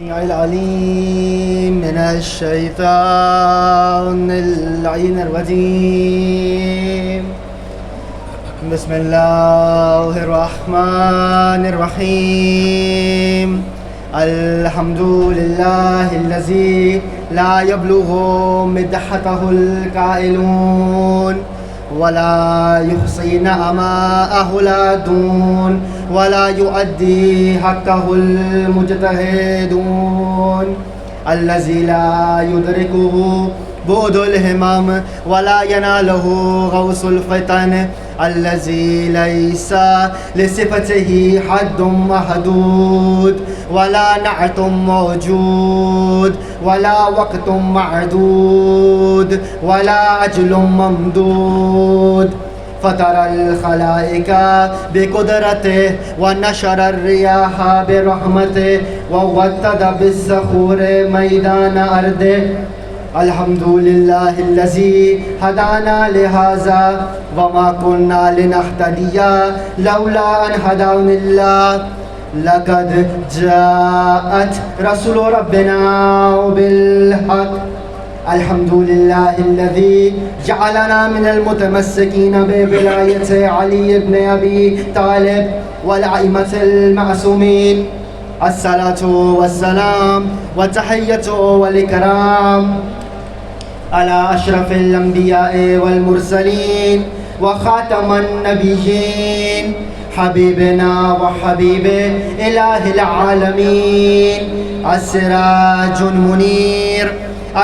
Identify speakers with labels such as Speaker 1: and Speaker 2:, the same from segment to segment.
Speaker 1: العليم من الشيطان اللعين الرجيم. بسم الله الرحمن الرحيم. الحمد لله الذي لا يبلغ مدحته القائلون ولا يحصين أماءه العادون ولا يؤدي حقه المجتهدون. الذي لا يدركه بعد الهمم ولا يناله غوص الفتن. الذي ليس لصفته حد محدود ولا نعت موجود ولا وقت معدود ولا أجل ممدود. فطر الخلائق بقدرته ونشر الرياح برحمته ووتد بالصخور ميدان أرضه. الحمد لله الذي هدانا لهذا وما كنا لنهتدي لولا أن هدانا الله. لقد جاءت رسول ربنا بالحق. الحمد لله الذي جعلنا من المتمسكين بولاية علي بن أبي طالب والأئمة المعصومين. الصلاة والسلام والتحية والإكرام على أشرف الأنبياء والمرسلين وخاتم النبيين حبيبنا وحبيب إله العالمين. السراج المنير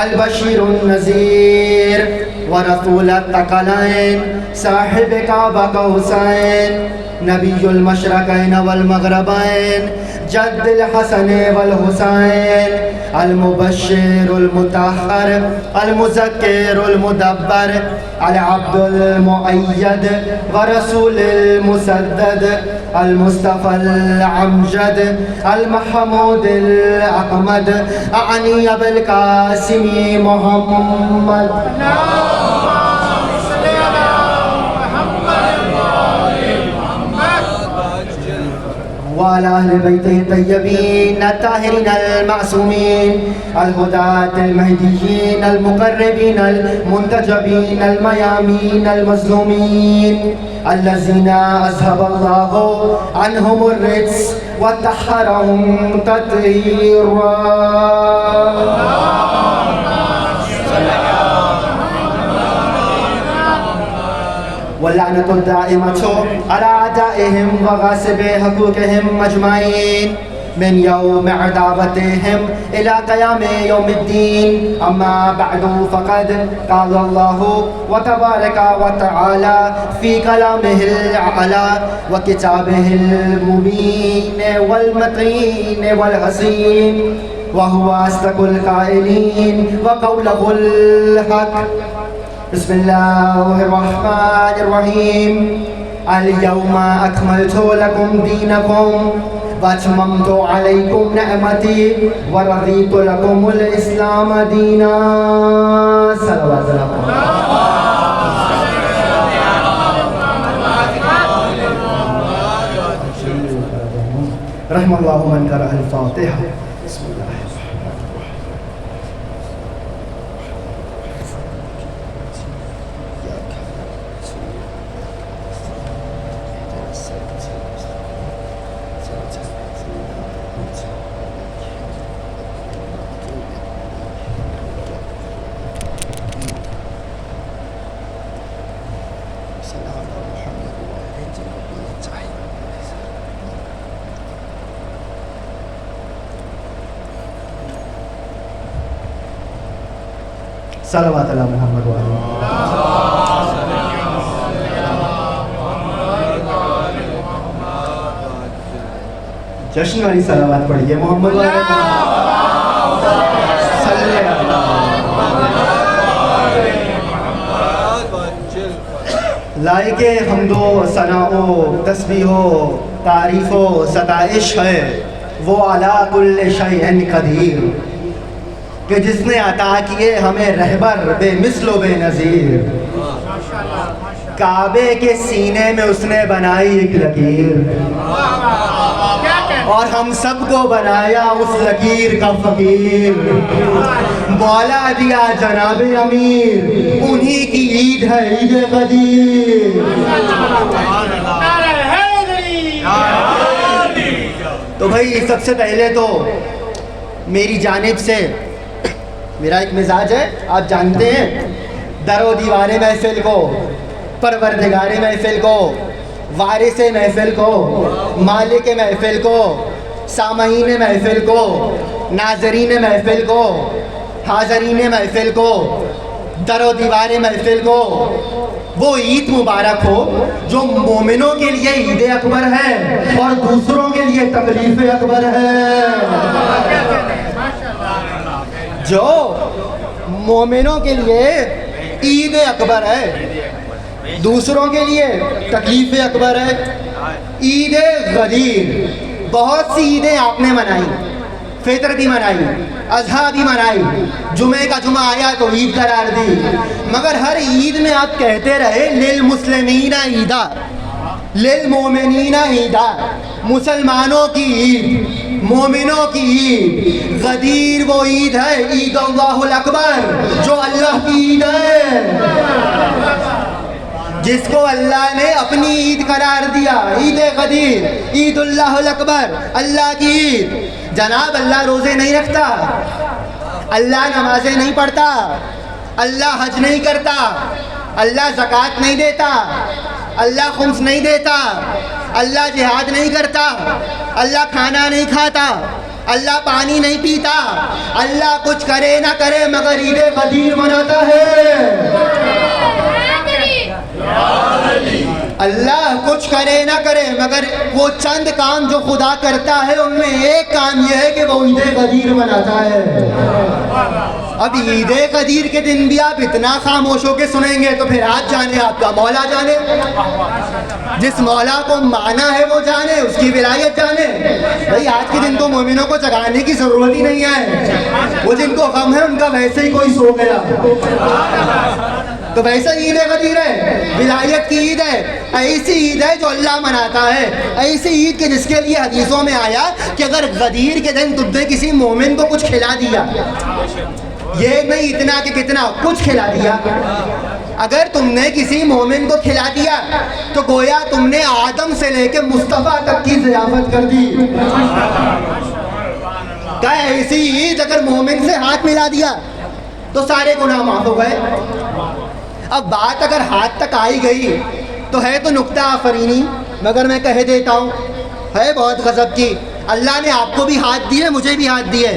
Speaker 1: البشير النذير ورسول الثقلين صاحب قاب قوسين نبي المشرقين والمغربين جد الحسن والحسين المبشر المطهر المذكر المدبر العبد المؤيد ورسول المسدد المصطفى الأمجد المحمود الأحمد أعني بالقاسم محمد. وعلى أهل بيته الطيبين الطاهرين المعصومين الهداة المهديين المقربين المنتجبين الميامين المظلومين الذين أذهب الله عنهم الرجس وطهرهم تطهيرا. واللعنة الدائمة على أعدائهم وغاصب حقوقهم أجمعين من يوم عداوتهم إلى قيام يوم الدين. أما بعد فقد قال الله وتبارك وتعالى في كلامه الأعلى وكتابه المبين والمتين والحسين وهو أصدق القائلين وقوله الحق. بسم الله الرحمن الرحيم. اليوم أكملت لكم دينكم وأتممت عليكم نعمتي ورضيت لكم الإسلام دينا. صلوات الله. رحم الله من قرأ الفاتحة. بسم الله. صلوات اللہ محمد وعلى جشن والی صلوات پڑھیے محمد وعلى لائق حمد و ثناء و تسبیح و تعریف و ستائش ہے وہ علی کل شیء قدیر کہ جس نے عطا کیے ہمیں رہبر بے مثل و بے نظیر. کعبے کے سینے میں اس نے بنائی ایک لکیر. اور ہم سب کو بنایا اس لکیر کا فقیر. مولا دیا جناب امیر, انہی کی عید ہے عید غدیر. تو بھائی سب سے پہلے تو میری جانب سے میرا ایک مزاج ہے, آپ جانتے ہیں, در و دیوار محفل کو, پروردگار محفل کو, وارث محفل کو, مالک محفل کو, سامعین محفل کو, ناظرین محفل کو, حاضرین محفل کو, در و دیوار محفل کو وہ عید مبارک ہو جو مومنوں کے لیے عید اکبر ہے اور دوسروں کے لیے تکلیف اکبر ہے. جو مومنوں کے لیے عید اکبر ہے, دوسروں کے لیے تکلیف اکبر ہے. عید غدیر, بہت سی عیدیں آپ نے منائی, فطر بھی منائی, اضحیٰ بھی منائی, جمعہ کا جمعہ آیا تو عید قرار دی, مگر ہر عید میں آپ کہتے رہے للمسلمین عیدا, للمومنین عیدا, مسلمانوں کی عید, مومنوں کی عید. غدیر وہ عید ہے عید اللہ الاکبر, جو اللہ کی عید ہے, جس کو اللہ نے اپنی عید قرار دیا. عید غدیر, عید اللہ الاکبر, اللہ کی عید. جناب اللہ روزے نہیں رکھتا, اللہ نمازیں نہیں پڑھتا, اللہ حج نہیں کرتا, اللہ زکوٰۃ نہیں دیتا, اللہ خمس نہیں دیتا, اللہ جہاد نہیں کرتا, اللہ کھانا نہیں کھاتا, اللہ پانی نہیں پیتا. اللہ کچھ کرے نہ کرے مگر عید غدیر مناتا ہے. اللہ کچھ کرے نہ کرے مگر وہ چند کام جو خدا کرتا ہے ان میں ایک کام یہ ہے کہ وہ عید غدیر مناتا ہے. اب عید غدیر کے دن بھی آپ اتنا خاموش ہو کے سنیں گے تو پھر آج جانے آپ کا مولا جانے, جس مولا کو مانا ہے وہ جانے, اس کی ولایت جانے. بھائی آج کے دن تو مومنوں کو جگانے کی ضرورت ہی نہیں ہے, وہ جن کو غم ہے ان کا ویسے ہی کوئی سو گیا. تو ویسے عید غدیر ہے, ولایت کی عید ہے, ایسی عید ہے جو اللہ مناتا ہے. ایسی عید کے جس کے لیے حدیثوں میں آیا کہ اگر غدیر کے دن تم نے کسی مومن کو کچھ کھلا دیا, یہ نہیں اتنا کہ کتنا, کچھ کھلا دیا, اگر تم نے کسی مومن کو کھلا دیا تو گویا تم نے آدم سے لے کے مصطفیٰ تک کی ضیافت کر دی. کیا ایسی عید اگر مومن سے ہاتھ ملا دیا تو سارے گناہ معاف ہو گئے. اب بات اگر ہاتھ تک آئی گئی تو ہے تو نکتہ آفرینی, مگر میں کہہ دیتا ہوں ہے بہت غضب کی. اللہ نے آپ کو بھی ہاتھ دیے, مجھے بھی ہاتھ دیے.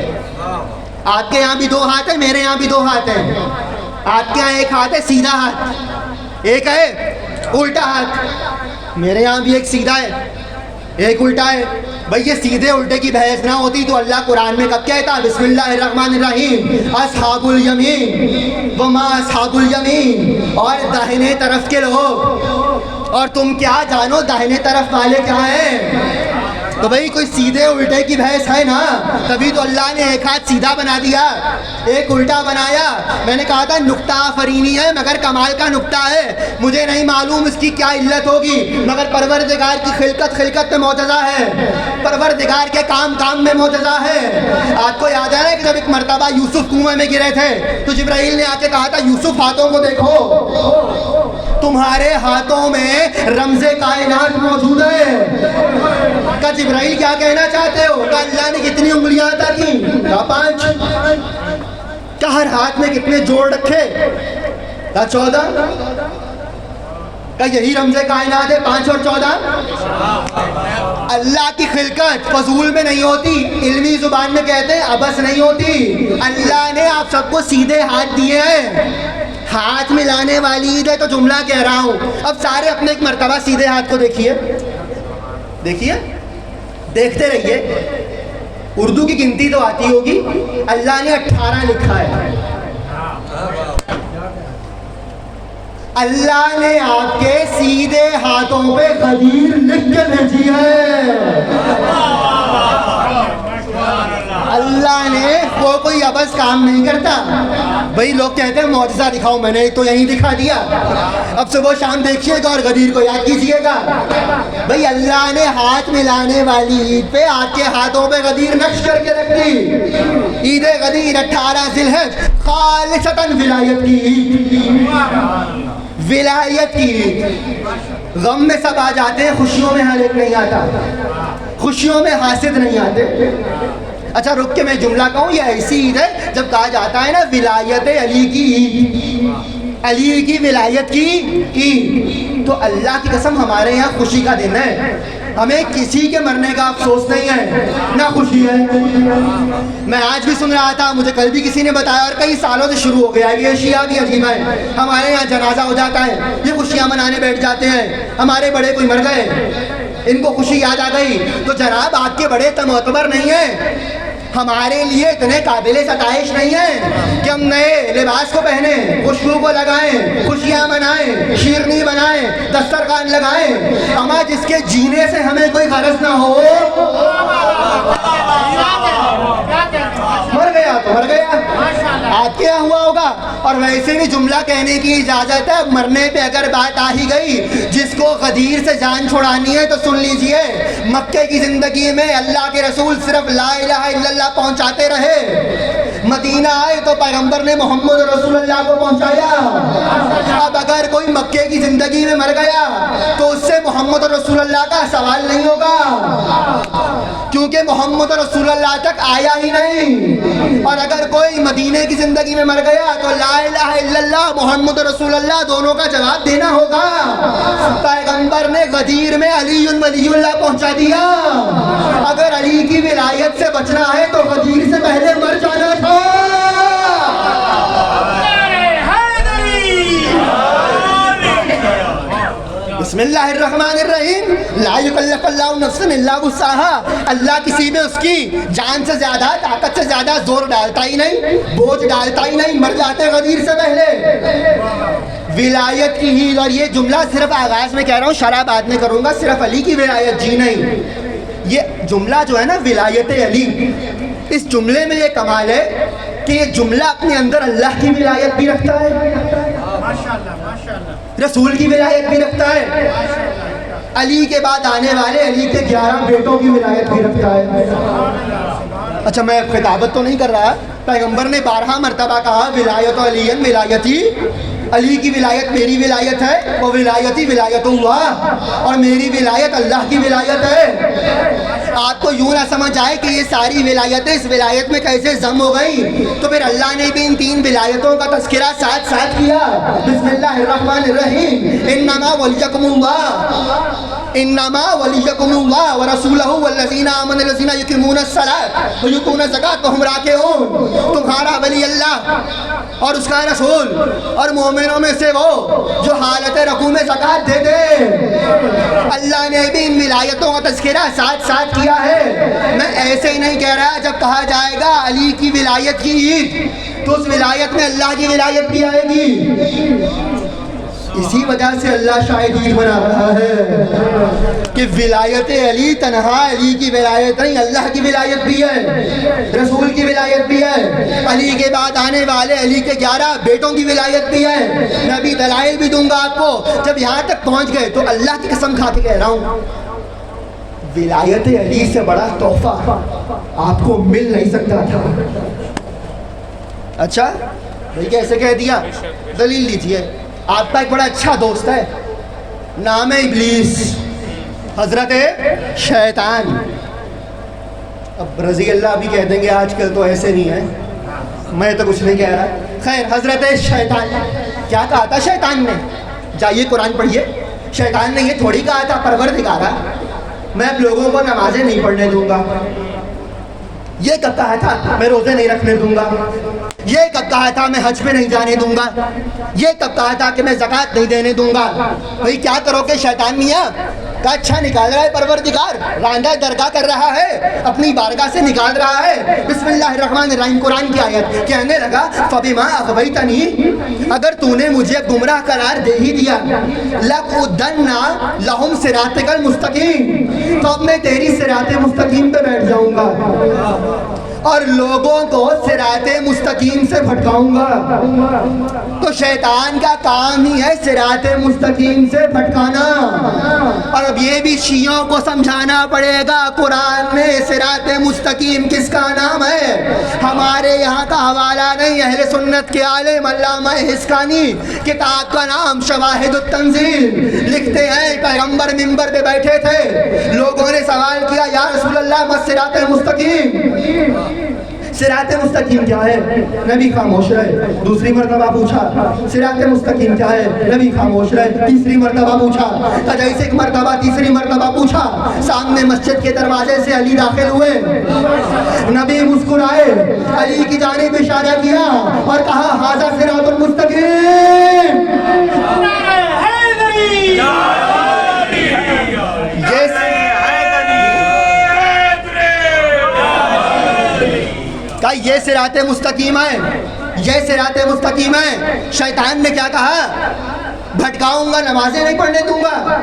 Speaker 1: آپ کے یہاں بھی دو ہاتھ ہیں, میرے یہاں بھی دو ہاتھ ہیں. آپ کے یہاں ایک ہاتھ ہے سیدھا ہاتھ, ایک ہے الٹا ہاتھ. میرے یہاں بھی ایک سیدھا ہے, ایک الٹا ہے. بھئی یہ سیدھے الٹے کی بحث نہ ہوتی تو اللہ قرآن میں کب کہتا بسم اللہ الرحمن الرحیم اصحاب الیمین وما اصحاب الیمین, اور داہنے طرف کے لوگ, اور تم کیا جانو داہنے طرف والے کیا ہیں. تو بھئی کوئی سیدھے الٹے کی بحث ہے نا, تبھی تو اللہ نے ایک ہاتھ سیدھا بنا دیا, ایک الٹا بنایا. میں نے کہا تھا نکتہ آفرینی ہے مگر کمال کا نکتہ ہے. مجھے نہیں معلوم اس کی کیا علت ہوگی, مگر پروردگار کی خلقت میں معجزہ ہے, پروردگار کے کام میں معجزہ ہے. آپ کو یاد ہے نا کہ جب ایک مرتبہ یوسف کنویں میں گرے تھے تو جبرائیل نے آ کے کہا تھا یوسف ہاتھوں کو دیکھو, تمہارے ہاتھوں میں رمز کائنات موجود ہے. کا جبرائیل کیا کہنا چاہتے ہو؟ کہ اللہ نے کتنی انگلیاں عطا کی؟ کہا 5. کہ ہر ہاتھ میں کتنے جوڑ رکھے؟ کہا 14. کہ یہی رمز کائنات ہے 5 اور 14. اللہ کی خلقت فضول میں نہیں ہوتی, علمی زبان میں کہتے ہیں ابس نہیں ہوتی. اللہ نے آپ سب کو سیدھے ہاتھ دیے ہیں, ہاتھ ملانے والی عید ہے تو جملہ کہہ رہا ہوں. اب سارے اپنے ایک مرتبہ سیدھے ہاتھ کو دیکھیے, دیکھیے, دیکھتے رہیے. اردو کی گنتی تو آتی ہوگی, اللہ نے 18 لکھا ہے. اللہ نے آپ کے سیدھے ہاتھوں پہ غدیر لکھ کے بھیجی ہے. اللہ نے وہ کوئی عبث کام نہیں کرتا بھائی. لوگ کہتے ہیں معجزہ دکھاؤ, میں نے تو یہیں دکھا دیا. اب صبح شام دیکھیے گا اور غدیر کو یاد کیجیے گا. بھائی اللہ نے ہاتھ ملانے والی عید پہ آپ کے ہاتھوں پہ غدیر نقش کر کے رکھ دی. عید غدیر 18 ذی الحج خالصتاً ولایت کی عید, ولایت کی عید. غم میں سب آ جاتے ہیں, خوشیوں میں ہر ایک نہیں آتا, خوشیوں میں حاسد نہیں آتے. اچھا رک کے میں جملہ کہوں, یہ ایسی عید ہے جب کہا جاتا ہے نا ولایت علی کی عید, علی کی ولایت کی عید, تو اللہ کی قسم ہمارے یہاں خوشی کا دن ہے. ہمیں کسی کے مرنے کا افسوس نہیں ہے, نہ خوشی ہے. میں آج بھی سن رہا تھا, مجھے کل بھی کسی نے بتایا, اور کئی سالوں سے شروع ہو گیا ہے. یہ شیعہ بھی عجیب ہے, ہمارے یہاں جنازہ ہو جاتا ہے, یہ خوشیاں منانے بیٹھ جاتے ہیں. ہمارے بڑے کوئی مر گئے, ان کو خوشی یاد آ گئی, تو جناب آپ کے بڑے معتبر نہیں ہیں, ہمارے لیے اتنے قابل ستائش نہیں ہے کہ ہم نئے لباس کو پہنیں, خوشبو کو لگائیں, خوشیاں منائیں, شیرنی بنائیں, دسترخوان لگائیں. اما جس کے جینے سے ہمیں کوئی غرض نہ ہو, مر گیا تو مر گیا. آپ کے یہاں ہوا ہوگا. اور ویسے بھی جملہ کہنے کی اجازت ہے, مرنے پہ اگر بات آ ہی گئی, جس کو غدیر سے جان چھڑانی ہے تو سن لیجئے. مکے کی زندگی میں اللہ کے رسول صرف لا الہ الا اللہ پہنچاتے رہے, مدینہ آئے تو پیغمبر نے محمد رسول اللہ کو پہنچایا. اب اگر کوئی مکے کی زندگی میں مر گیا تو اس سے محمد رسول اللہ کا سوال نہیں ہوگا, کیونکہ محمد رسول اللہ تک آیا ہی نہیں. اور اگر کوئی مدینے کی زندگی میں مر گیا تو لا الہ الا اللہ محمد رسول اللہ دونوں کا جواب دینا ہوگا. پیغمبر نے غدیر میں علی ولی اللہ پہنچا دیا. اگر علی کی ولایت سے بچنا ہے تو غدیر سے پہلے مر جانا تھا. بسم اللہ الرحمن الرحیم. لا یکلف اللہ نفسا الا وسعها. اللہ کسی میں اس کی جان سے زیادہ, طاقت سے زیادہ زور ڈالتا ہی نہیں, بوجھ ڈالتا ہی نہیں. مر جاتے غدیر سے پہلے. ولایت کی عید, اور یہ جملہ صرف آغاز میں کہہ رہا ہوں, شرح بعد میں کروں گا. صرف علی کی ولایت جی نہیں, یہ جملہ جو ہے نا ولایت علی, اس جملے میں یہ کمال ہے کہ یہ جملہ اپنے اندر اللہ کی ولایت بھی رکھتا ہے, رسول کی ولایت بھی رکھتا ہے, علی کے بعد آنے والے علی کے 11 بیٹوں کی ولایت بھی رکھتا ہے. اچھا میں خطابت تو نہیں کر رہا, پیغمبر نے 12 مرتبہ کہا ولایت علی ولایتی, علی کی ولایت میری ولایت ہے, وہ ولایتی ولایت اللہ, اور میری ولایت اللہ کی ولایت ہے. آپ کو یوں نہ سمجھ آئے کہ یہ ساری ولایتیں اس ولایت میں کیسے ضم ہو گئی, تو پھر اللہ نے بھی ان 3 ولایتوں کا تذکرہ ساتھ ساتھ کیا. بسم اللہ الرحمن الرحیم. انما ولیکم اللہ, انما ولیکم اللہ ورسولہ والذین آمنوا الذین یقیمون الصلاۃ ویؤتون الزکاۃ وہم راکعون. تمہارا ولی اللہ اور اس کا رسول اور مومنوں میں سے وہ جو حالت رکوع میں زکوٰۃ دے دے. اللہ نے بھی ان ولایتوں کا تذکرہ ساتھ ساتھ کیا ہے. میں ایسے ہی نہیں کہہ رہا, جب کہا جائے گا علی کی ولایت کی عید تو اس ولایت میں اللہ کی ولایت بھی آئے گی. اسی وجہ سے اللہ شاید عید بنا رہا ہے کہ ولایت علی تنہا علی کی ولایت نہیں, اللہ کی ولایت بھی ہے, رسول کی ولایت بھی ہے, علی کے بعد آنے والے علی کے 11 بیٹوں کی ولایت بھی ہے. میں بھی دلائل بھی دوں گا آپ کو. جب یہاں تک پہنچ گئے تو اللہ کی قسم کھا کے کہہ رہا ہوں, ولایت علی سے بڑا تحفہ آپ کو مل نہیں سکتا تھا. اچھا بھائی کیسے کہہ دیا, دلیل لیجیے. آپ کا ایک بڑا اچھا دوست ہے, نام ہے ابلیس, حضرت شیطان. اب رضی اللہ بھی کہہ دیں گے, آج کل تو ایسے نہیں ہے, میں تو کچھ نہیں کہہ رہا. خیر, حضرت شیطان کیا کہا تھا شیطان نے, جائیے قرآن پڑھیے. شیطان نے یہ تھوڑی کہا تھا پروردگارا میں اب لوگوں کو نمازیں نہیں پڑھنے دوں گا, یہ کب کہا تھا میں روزے نہیں رکھنے دوں گا, یہ کب کہا تھا میں حج پہ نہیں جانے دوں گا, یہ کب کہا تھا کہ میں زکوٰۃ نہیں دینے دوں گا. بھئی کیا کرو کہ شیطان میاں کا اچھا نکال رہا ہے پروردگار, راندہ درگاہ کر رہا ہے, اپنی بارگاہ سے نکال رہا ہے. بسم اللہ الرحمن الرحیم, قرآن کی آیت کہنے لگا فَبِمَا أَغْوَيْتَنِي, اگر تو نے مجھے گمراہ قرار دے ہی دیا, لَأُقْعُدَنَّ لَهُمْ صِرَاطَكَ الْمُسْتَقِيمَ, تو اب میں تیری صراط مستقیم پہ بیٹھ جاؤں گا. اور لوگوں کو صراط مستقیم سے بھٹکاؤں گا. تو شیطان کا کام ہی ہے صراط مستقیم سے بھٹکانا. اور اب یہ بھی شیعوں کو سمجھانا پڑے گا قرآن میں صراط مستقیم کس کا نام ہے. ہمارے یہاں کا حوالہ نہیں، اہل سنت کے عالم علامہ حسکانی کتاب کا نام شواہد التنزیل لکھتے ہیں پیغمبر منبر پہ بیٹھے تھے، لوگوں نے سوال کیا یا رسول اللہ صراط مستقیم، صراط مستقیم کیا ہے؟ نبی خاموش رہے. دوسری مرتبہ پوچھا صراط مستقیم کیا ہے؟ نبی خاموش رہے. تیسری مرتبہ پوچھا، جیسے ایک مرتبہ تیسری مرتبہ پوچھا، سامنے مسجد کے دروازے سے علی داخل ہوئے. نبی مسکرائے، علی کی جانب اشارہ کیا اور کہا ھذا صراط المستقیم. یہ صراط مستقیم ہے، یہ صراط مستقیم ہے. شیطان نے کیا کہا؟ بھٹکاؤں گا، نمازیں نہیں پڑھنے دوں گا،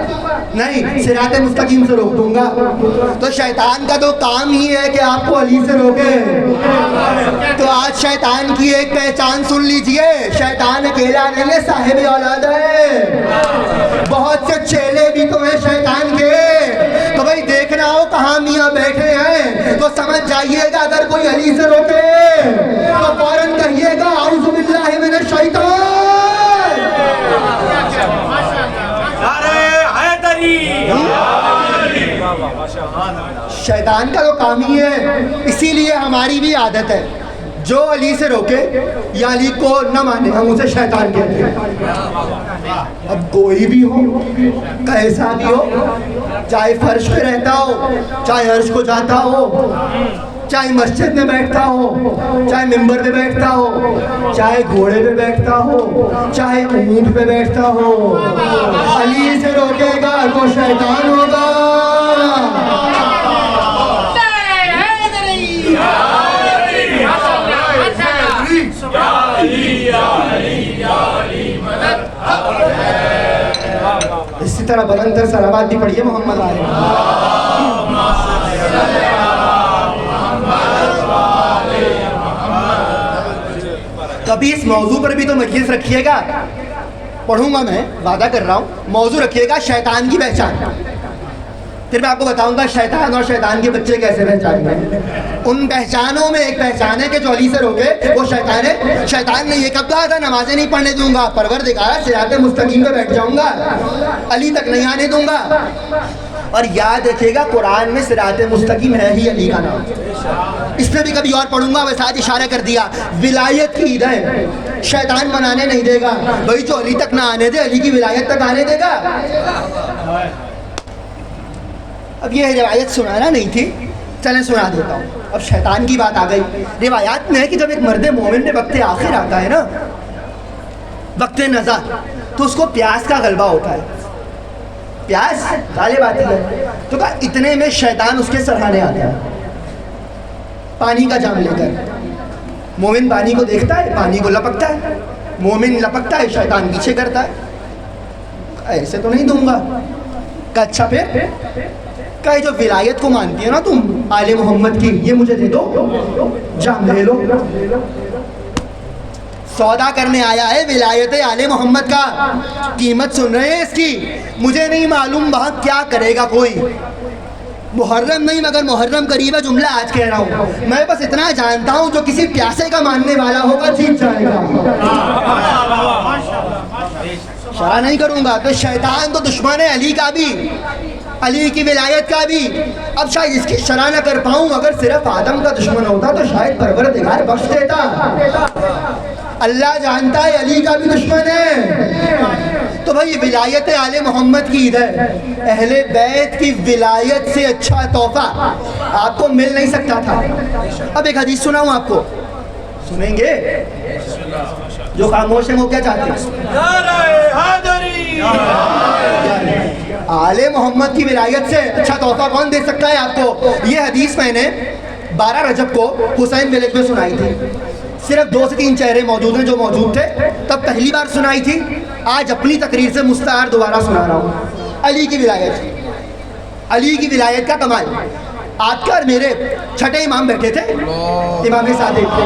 Speaker 1: نہیں صراط مستقیم سے روک دوں گا. تو شیطان کا تو کام ہی ہے کہ آپ کو علی سے روکے. تو آج شیطان کی ایک پہچان سن لیجئے، شیطان اکیلا نہیں ہے، صاحب اولاد ہے. بہت سے چیلے بھی تو ہیں شیطان کے. تو بھائی دیکھنا ہو کہاں میاں بیٹھے ہیں تو سمجھ جائیے گا اگر کوئی علی سے روکے تو فوراً کہیے گا اعوذ باللہ من الشیطان. شیطان کا تو کام ہی ہے. اسی لیے ہماری بھی عادت ہے جو علی سے روکے یا علی کو نہ مانے ہم اسے شیطان کہتے ہیں. اب کوئی بھی ہو، کیسا بھی ہو، چاہے فرش پہ رہتا ہو، چاہے عرش کو جاتا ہو، چاہے مسجد میں بیٹھتا ہو، چاہے ممبر پہ بیٹھتا ہو، چاہے گھوڑے پہ بیٹھتا ہو، چاہے اونٹ پہ بیٹھتا ہو، علی سے روکے گا تو شیطان ہوگا. اسی طرح بلند تر صلوات بھی پڑھیے محمد علیہ. کبھی اس موضوع پر بھی تو مجلس رکھیے گا، پڑھوں گا میں وعدہ کر رہا ہوں. موضوع رکھیے گا شیطان کی پہچان، پھر میں آپ کو بتاؤں گا شیطان اور شیطان کے بچے کیسے پہچان گئے. ان پہچانوں میں ایک پہچان ہے کہ جو علی سے روکے وہ شیطان ہے. شیطان نے یہ کب کہا تھا نمازیں نہیں پڑھنے دوں گا، پروردگار صراط مستقیم پہ بیٹھ جاؤں گا، علی تک نہیں آنے دوں گا. اور یاد رکھیے گا قرآن میں صراط مستقیم ہے ہی علی کا نام. اس میں بھی کبھی اور پڑھوں گا، ویسے آج اشارہ کر دیا ولایت کی عید ہے، شیطان منانے نہیں دے گا. بھائی جو علی تک نہ آنے دے علی کی ولایت تک آنے دے گا. اب یہ روایت سنانا نہیں تھی، چلیں سنا دیتا ہوں. اب شیطان کی بات آ گئی. روایات میں ہے کہ جب ایک مرد مومن میں وقت آخر آتا ہے نا، وقت نزا، تو اس کو پیاس کا غلبہ ہوتا ہے. پیاس غالب آتی ہے تو کہا اتنے میں شیطان اس کے سرحانے آتا ہے پانی کا جام لے کر. مومن پانی کو دیکھتا ہے، پانی کو لپکتا ہے، مومن لپکتا ہے، شیطان پیچھے کرتا ہے. ایسے تو نہیں دوں گا. کہا اچھا پھر؟ کہ جو ولایت کو مانتی ہے نا تم آل محمد کی، یہ مجھے دے دو، جام لے لو. سودا کرنے آیا ہے ولایت آل محمد کا، قیمت سن رہے ہیں اس کی. مجھے نہیں معلوم وہاں کیا کرے گا کوئی. محرم نہیں مگر محرم قریب ہے، جملہ آج کہہ رہا ہوں. میں بس اتنا جانتا ہوں جو کسی پیاسے کا ماننے والا ہوگا جیت جائے گا. شرح نہیں کروں گا. تو شیطان تو دشمن ہے علی کا بھی، علی کی ولایت کا بھی. اب شاید اس کی شرح نہ کر پاؤں، اگر صرف آدم کا دشمن ہوتا تو شاید پروردگار بخش دیتا. اللہ جانتا ہے علی کا بھی دشمن ہے. تو بھائی ولایت آل محمد کی عید ہے. اہل بیت کی ولایت سے اچھا تحفہ آپ کو مل نہیں سکتا تھا. اب ایک حدیث سناؤں آپ کو، سنیں گے؟ جو خاموش ہیں وہ کیا چاہتے ہیں؟ آل محمد کی ولایت سے اچھا تحفہ کون دے سکتا ہے آپ کو؟ یہ حدیث میں نے 12 رجب کو حسین ویلیج میں سنائی تھی. صرف 2 سے 3 چہرے موجود ہیں جو موجود تھے، تب پہلی بار سنائی تھی. آج اپنی تقریر سے مستعار دوبارہ سنا رہا ہوں. علی کی ولایت، علی کی ولایت کا کمال. آپ کے اور میرے چھٹے امام بیٹھے تھے، امام صادق تھے،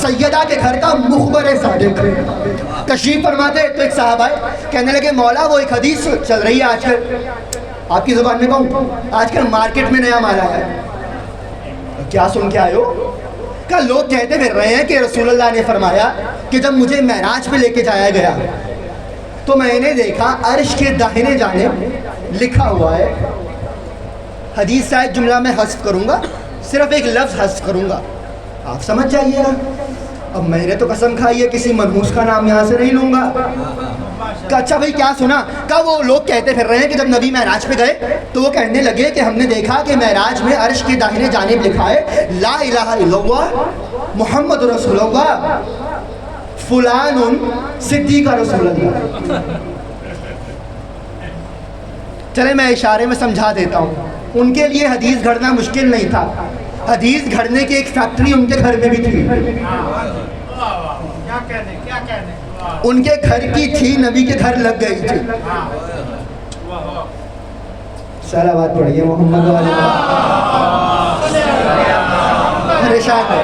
Speaker 1: سیدہ کے گھر کا مخبر صادق تشریف فرماتے تو ایک صاحب آئے، کہنے لگے مولا وہ ایک حدیث چل رہی ہے آج کل، آپ کی زبان میں کہوں آج کل مارکیٹ میں نیا مال آیا ہے، کیا سن کے آئے ہو؟ کہ لوگ کہتے پھر رہے ہیں کہ رسول اللہ نے فرمایا کہ جب مجھے معراج پہ لے کے جایا گیا تو میں نے دیکھا عرش کے داہنے جانب لکھا ہوا ہے، حدیث کا ایک جملہ میں حذف کروں گا، صرف ایک لفظ حذف کروں گا، آپ سمجھ جائیے گا۔ اب میں نے تو قسم کھائی ہے کسی منحوس کا نام یہاں سے نہیں لوں گا۔ کہ اچھا بھائی کیا سنا؟ کہ وہ لوگ کہتے پھر رہے ہیں کہ جب نبی معراج پہ گئے تو وہ کہنے لگے کہ ہم نے دیکھا کہ معراج میں عرش کے داہنے جانب لکھا ہے لا الہ الا اللہ محمد رسول اللہ فلان صدیق رسول اللہ۔ چلے میں اشارے میں سمجھا دیتا ہوں، ان کے لیے حدیث گھڑنا مشکل نہیں تھا، حدیث گھڑنے کی ایک فیکٹری ان کے گھر میں بھی تھی، ان کے گھر کی تھی، نبی کے گھر لگ گئی تھی۔ صلوات پڑھیے محمد پریشان ہے۔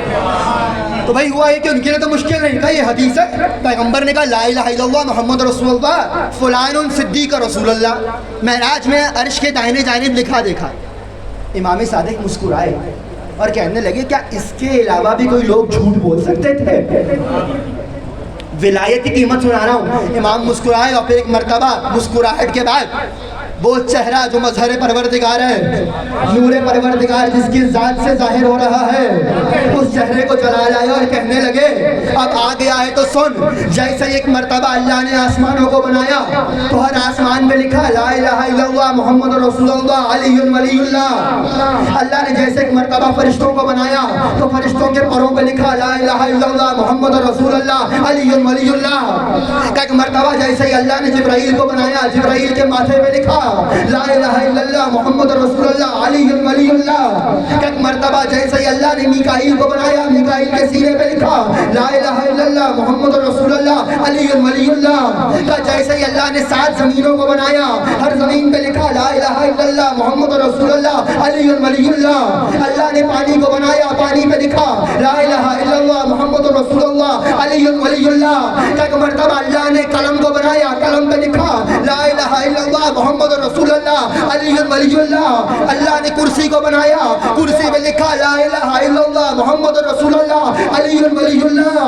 Speaker 1: تو بھائی ہوا ہے کہ ان کے لیے تو مشکل نہیں تھا، یہ حدیث ہے، پیغمبر نے کہا لا الہ الا اللہ محمد رسول اللہ فلان صدیق رسول اللہ، معراج میں عرش کے دائیں جانب لکھا دیکھا۔ امام صادق مسکرائے اور کہنے لگے کیا اس کے علاوہ بھی کوئی لوگ جھوٹ بول سکتے تھے؟ ولایت کی قیمت سنا رہا ہوں۔ امام مسکرائے اور پھر ایک مرتبہ مسکراہٹ کے بعد وہ چہرہ جو مظہر پروردگار ہے، نور پروردگار جس کی ذات سے ظاہر ہو رہا ہے، اس چہرے کو جلا لائے اور کہنے لگے اب آ گیا ہے تو سن، جیسے ایک مرتبہ اللہ نے آسمانوں کو بنایا تو ہر آسمان میں لکھا لا الہ الا اللہ محمد رسول اللہ علی ولی اللہ۔ اللہ نے جیسے ایک مرتبہ فرشتوں کو بنایا تو فرشتوں کے پروں پہ لکھا لا الہ الا اللہ محمد رسول اللہ علی ولی اللہ۔ ایک مرتبہ جیسے ہی اللہ نے جبرائیل کو بنایا، جبرائیل کے ماتھے پہ لکھا لا الہ الا اللہ محمد رسول اللہ علی ولی اللہ۔ ایک مرتبہ جیسے ہی اللہ نے میکائیل کو بنایا، میکائیل کے سینے پہ لکھا لا الہ الا اللہ محمد رسول اللہ علی ولی اللہ۔ جیسے ہی اللہ نے 7 زمینوں کو بنایا، ہر زمین پہ لکھا لا الہ الا اللہ محمد رسول اللہ علی ولی اللہ۔ اللہ نے پانی کو بنایا، پانی پہ لکھا لا الہ الا اللہ محمد رسول اللہ علی ولی اللہ۔ ایک مرتبہ اللہ نے قلم کو بنایا، قلم پہ لکھا لا الہ الا اللہ محمد رسول اللہ علی ولی اللہ۔ اللہ نے کرسی کو بنایا، کرسی پہ لکھا لا الہ الا اللہ محمد رسول اللہ علی ولی اللہ۔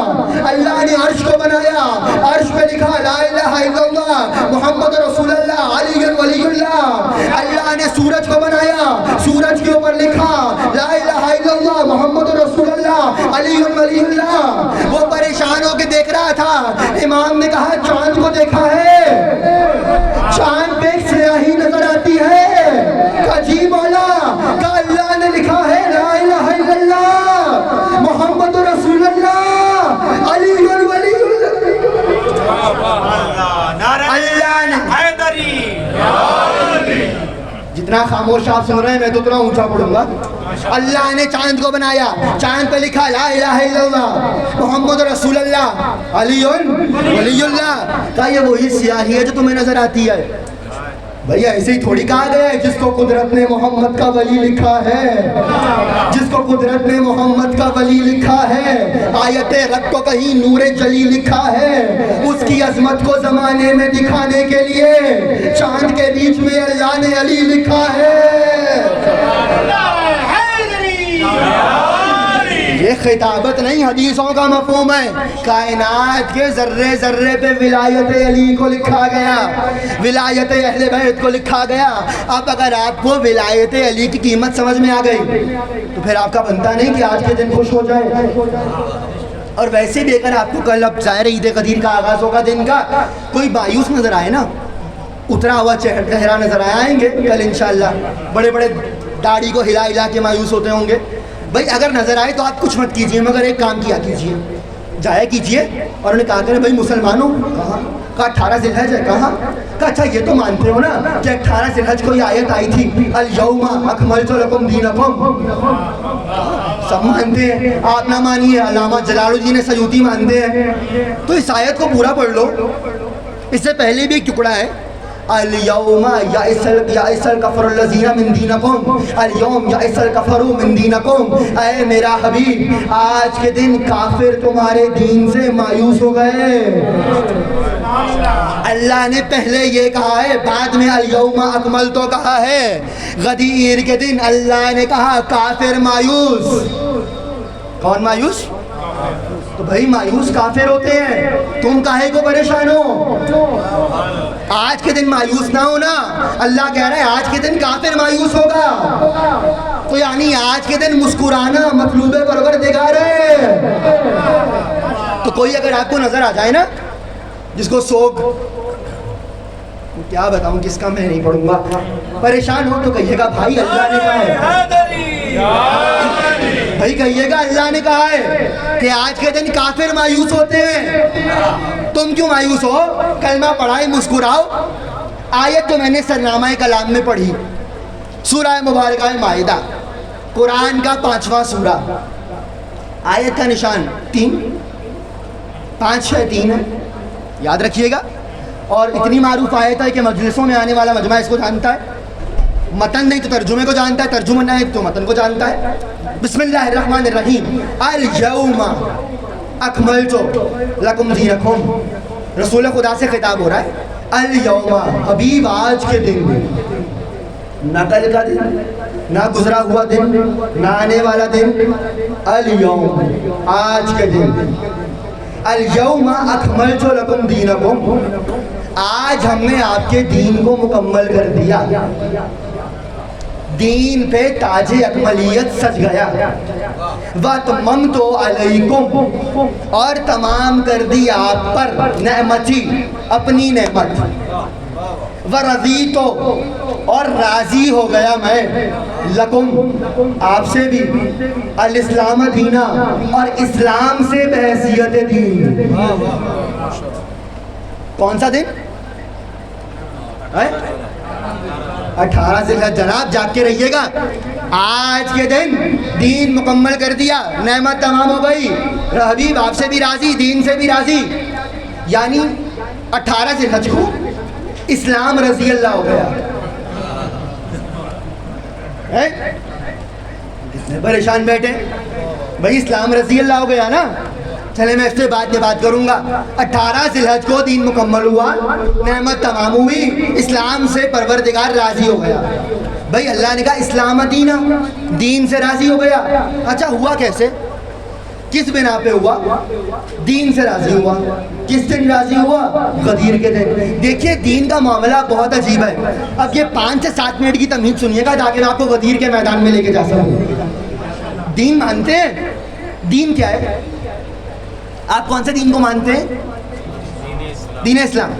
Speaker 1: اللہ نے عرش کو بنایا، عرش پہ لکھا لا الہ الا اللہ محمد رسول اللہ علی ولی اللہ۔ اللہ نے سورج کو بنایا، سورج کے اوپر لکھا لا الہ الا اللہ محمد رسول اللہ علی ولی اللہ۔ وہ پریشان ہو کے دیکھ رہا تھا، امام نے کہا چاند کو دیکھا ہے؟ چاند پہ ایک سیاہی نظر آتی ہے، کہ جی مولا، کہ اللہ نے لکھا ہے لا الہ الا اللہ محمد رسول اللہ علی ولی اللہ نے جتنا خاموش آپ سن رہے ہیں میں تو اتنا اونچا پڑھوں گا۔ اللہ نے چاند کو بنایا، چاند پہ لکھا لا الہ الا اللہ محمد رسول اللہ علی ولی اللہ۔ کہا یہ وہی سیاہی ہے جو تمہیں نظر آتی ہے؟ بھئی ایسے ہی تھوڑی کہا گیا ہے جس کو قدرت نے محمد کا ولی لکھا ہے، جس کو قدرت نے محمد کا ولی لکھا ہے، آیت رب کو کہیں نور جلی لکھا ہے، اس کی عظمت کو زمانے میں دکھانے کے لیے چاند کے بیچ میں اللہ نے علی لکھا ہے۔ یہ خطابت نہیں، حدیثوں کا مفہوم ہے۔ کائنات کے ذرے ذرے پہ ولایت علی کو لکھا گیا، ولایت اہل بیت کو لکھا گیا۔ اب اگر آپ کو ولایت علی کی قیمت سمجھ میں آ گئی تو پھر آپ کا بنتا نہیں کہ آج کے دن خوش ہو جائے۔ اور ویسے بھی اگر آپ کو کل اب ظاہر عید قدیر کا آغاز ہوگا دن کا، کوئی مایوس نظر آئے نا، اترا ہوا چہرہ نظر آئیں گے کل انشاءاللہ، بڑے بڑے داڑھی کو ہلا ہلا کے مایوس ہوتے ہوں گے، بھائی اگر نظر آئے تو آپ کچھ مت کیجئے، مگر ایک کام کیا کیجئے، جایا کیجئے۔ اور انہوں نے کہا کریں بھائی مسلمانوں، کہا 18 ذی الحج ہے، کہا اچھا یہ تو مانتے ہو نا کہ 18 ذی الحج کو یہ آیت آئی تھی الیوم اکملت لکم دینکم، سب مانتے ہیں، آپ نہ مانیے، علامہ جلال الدین سیوطی مانتے ہیں، تو اس آیت کو پورا پڑھ لو۔ اس سے پہلے بھی ایک ٹکڑا ہے، اليوم یئس الکفر الذین من دینکم اليوم یئس الکفر من دینکم، اے میرا حبیب آج کے دن کافر تمہارے دین سے مایوس ہو گئے۔ اللہ نے پہلے یہ کہا ہے، بعد میں الیوم اکملت کہا ہے۔ غدیر کے دن اللہ نے کہا کافر مایوس۔ کون مایوس؟ تو بھائی مایوس کافر ہوتے ہیں، تم کاہے کو پریشان ہو؟ آج کے دن مایوس نہ ہونا، اللہ کہہ رہا ہے آج کے دن کافر مایوس ہوگا، تو یعنی آج کے دن مسکرانا مطلوب پروردگار ہے۔ تو کوئی اگر آپ کو نظر آ جائے نا جس کو سوگ، کیا بتاؤں کس کا، میں نہیں پڑھوں گا، پریشان ہو تو کہیے گا بھائی اللہ نے کہا ہے، بھائی کہیے گا اللہ نے کہا ہے کہ آج کے دن کافر مایوس ہوتے ہیں، تم کیوں مایوس ہو؟ کلمہ پڑھائی مسکراؤ۔ آیت جو میں نے سرنامہ کلام میں پڑھی، سورہ مبارکہ مائدہ، قرآن کا 5واں سورہ، آیت کا نشان 3، 5 6 3 ہے، یاد رکھیے گا۔ اور اتنی معروف آیت ہے کہ مجلسوں میں آنے والا مجمع اس کو جانتا ہے، متن نہیں تو ترجمے کو جانتا ہے، ترجمہ نہیں تو متن کو جانتا ہے۔ بسم اللہ الرحمن الرحیم، الیوم اکملت لکم دینکم، رسول خدا سے خطاب ہو رہا ہے۔ الیوم، حبیب آج کے دن، نہ کل کا دن، نہ گزرا ہوا دن، نہ آنے والا دن، الیوم آج کے دن، الیوم اکملت لکم دینکم، آج ہم نے آپ کے دین کو مکمل کر دیا، دین پہ تاج اکملیت سج گیا، وَأَتْمَمْتُ عَلَيْكُمْ، اور تمام کر دی آپ پر نعمتی، اپنی نعمت، وَرَضِيتُ، اور راضی ہو گیا میں، لکم، آپ سے بھی، الاسلام دینا، اور اسلام سے بحیثیت دین۔ کون سا دن؟ 18 ذی الحجہ، جناب جاگ کے رہیے گا، آج کے دن دین مکمل کر دیا، نعمت تمام ہو گئی، حبیب آپ سے بھی راضی، دین سے بھی راضی، یعنی 18 ذی الحجہ کو اسلام رضی اللہ ہو گیا۔ کتنے پریشان بیٹھے بھائی، اسلام رضی اللہ ہو گیا نا، چلے میں اس سے بعد میں بات کروں گا۔ 18 ذی الحجہ کو دین مکمل ہوا، نعمت تمام ہوئی، اسلام سے پروردگار راضی ہو گیا۔ بھائی اللہ نے کہا اسلام دینا، دین سے راضی ہو گیا۔ اچھا ہوا کیسے؟ کس بنا پہ ہوا؟ دین سے راضی ہوا۔ کس دن راضی ہوا؟ غدیر کے دن۔ دیکھیے دین کا معاملہ بہت عجیب ہے۔ اب یہ 5 سے 7 منٹ کی تمہید سنیے گا تاکہ میں آپ کو غدیر کے میدان میں لے کے جا سکوں۔ دین مانتے ہیں؟ دین کیا ہے؟ آپ کون سے دین کو مانتے ہیں؟ دین اسلام۔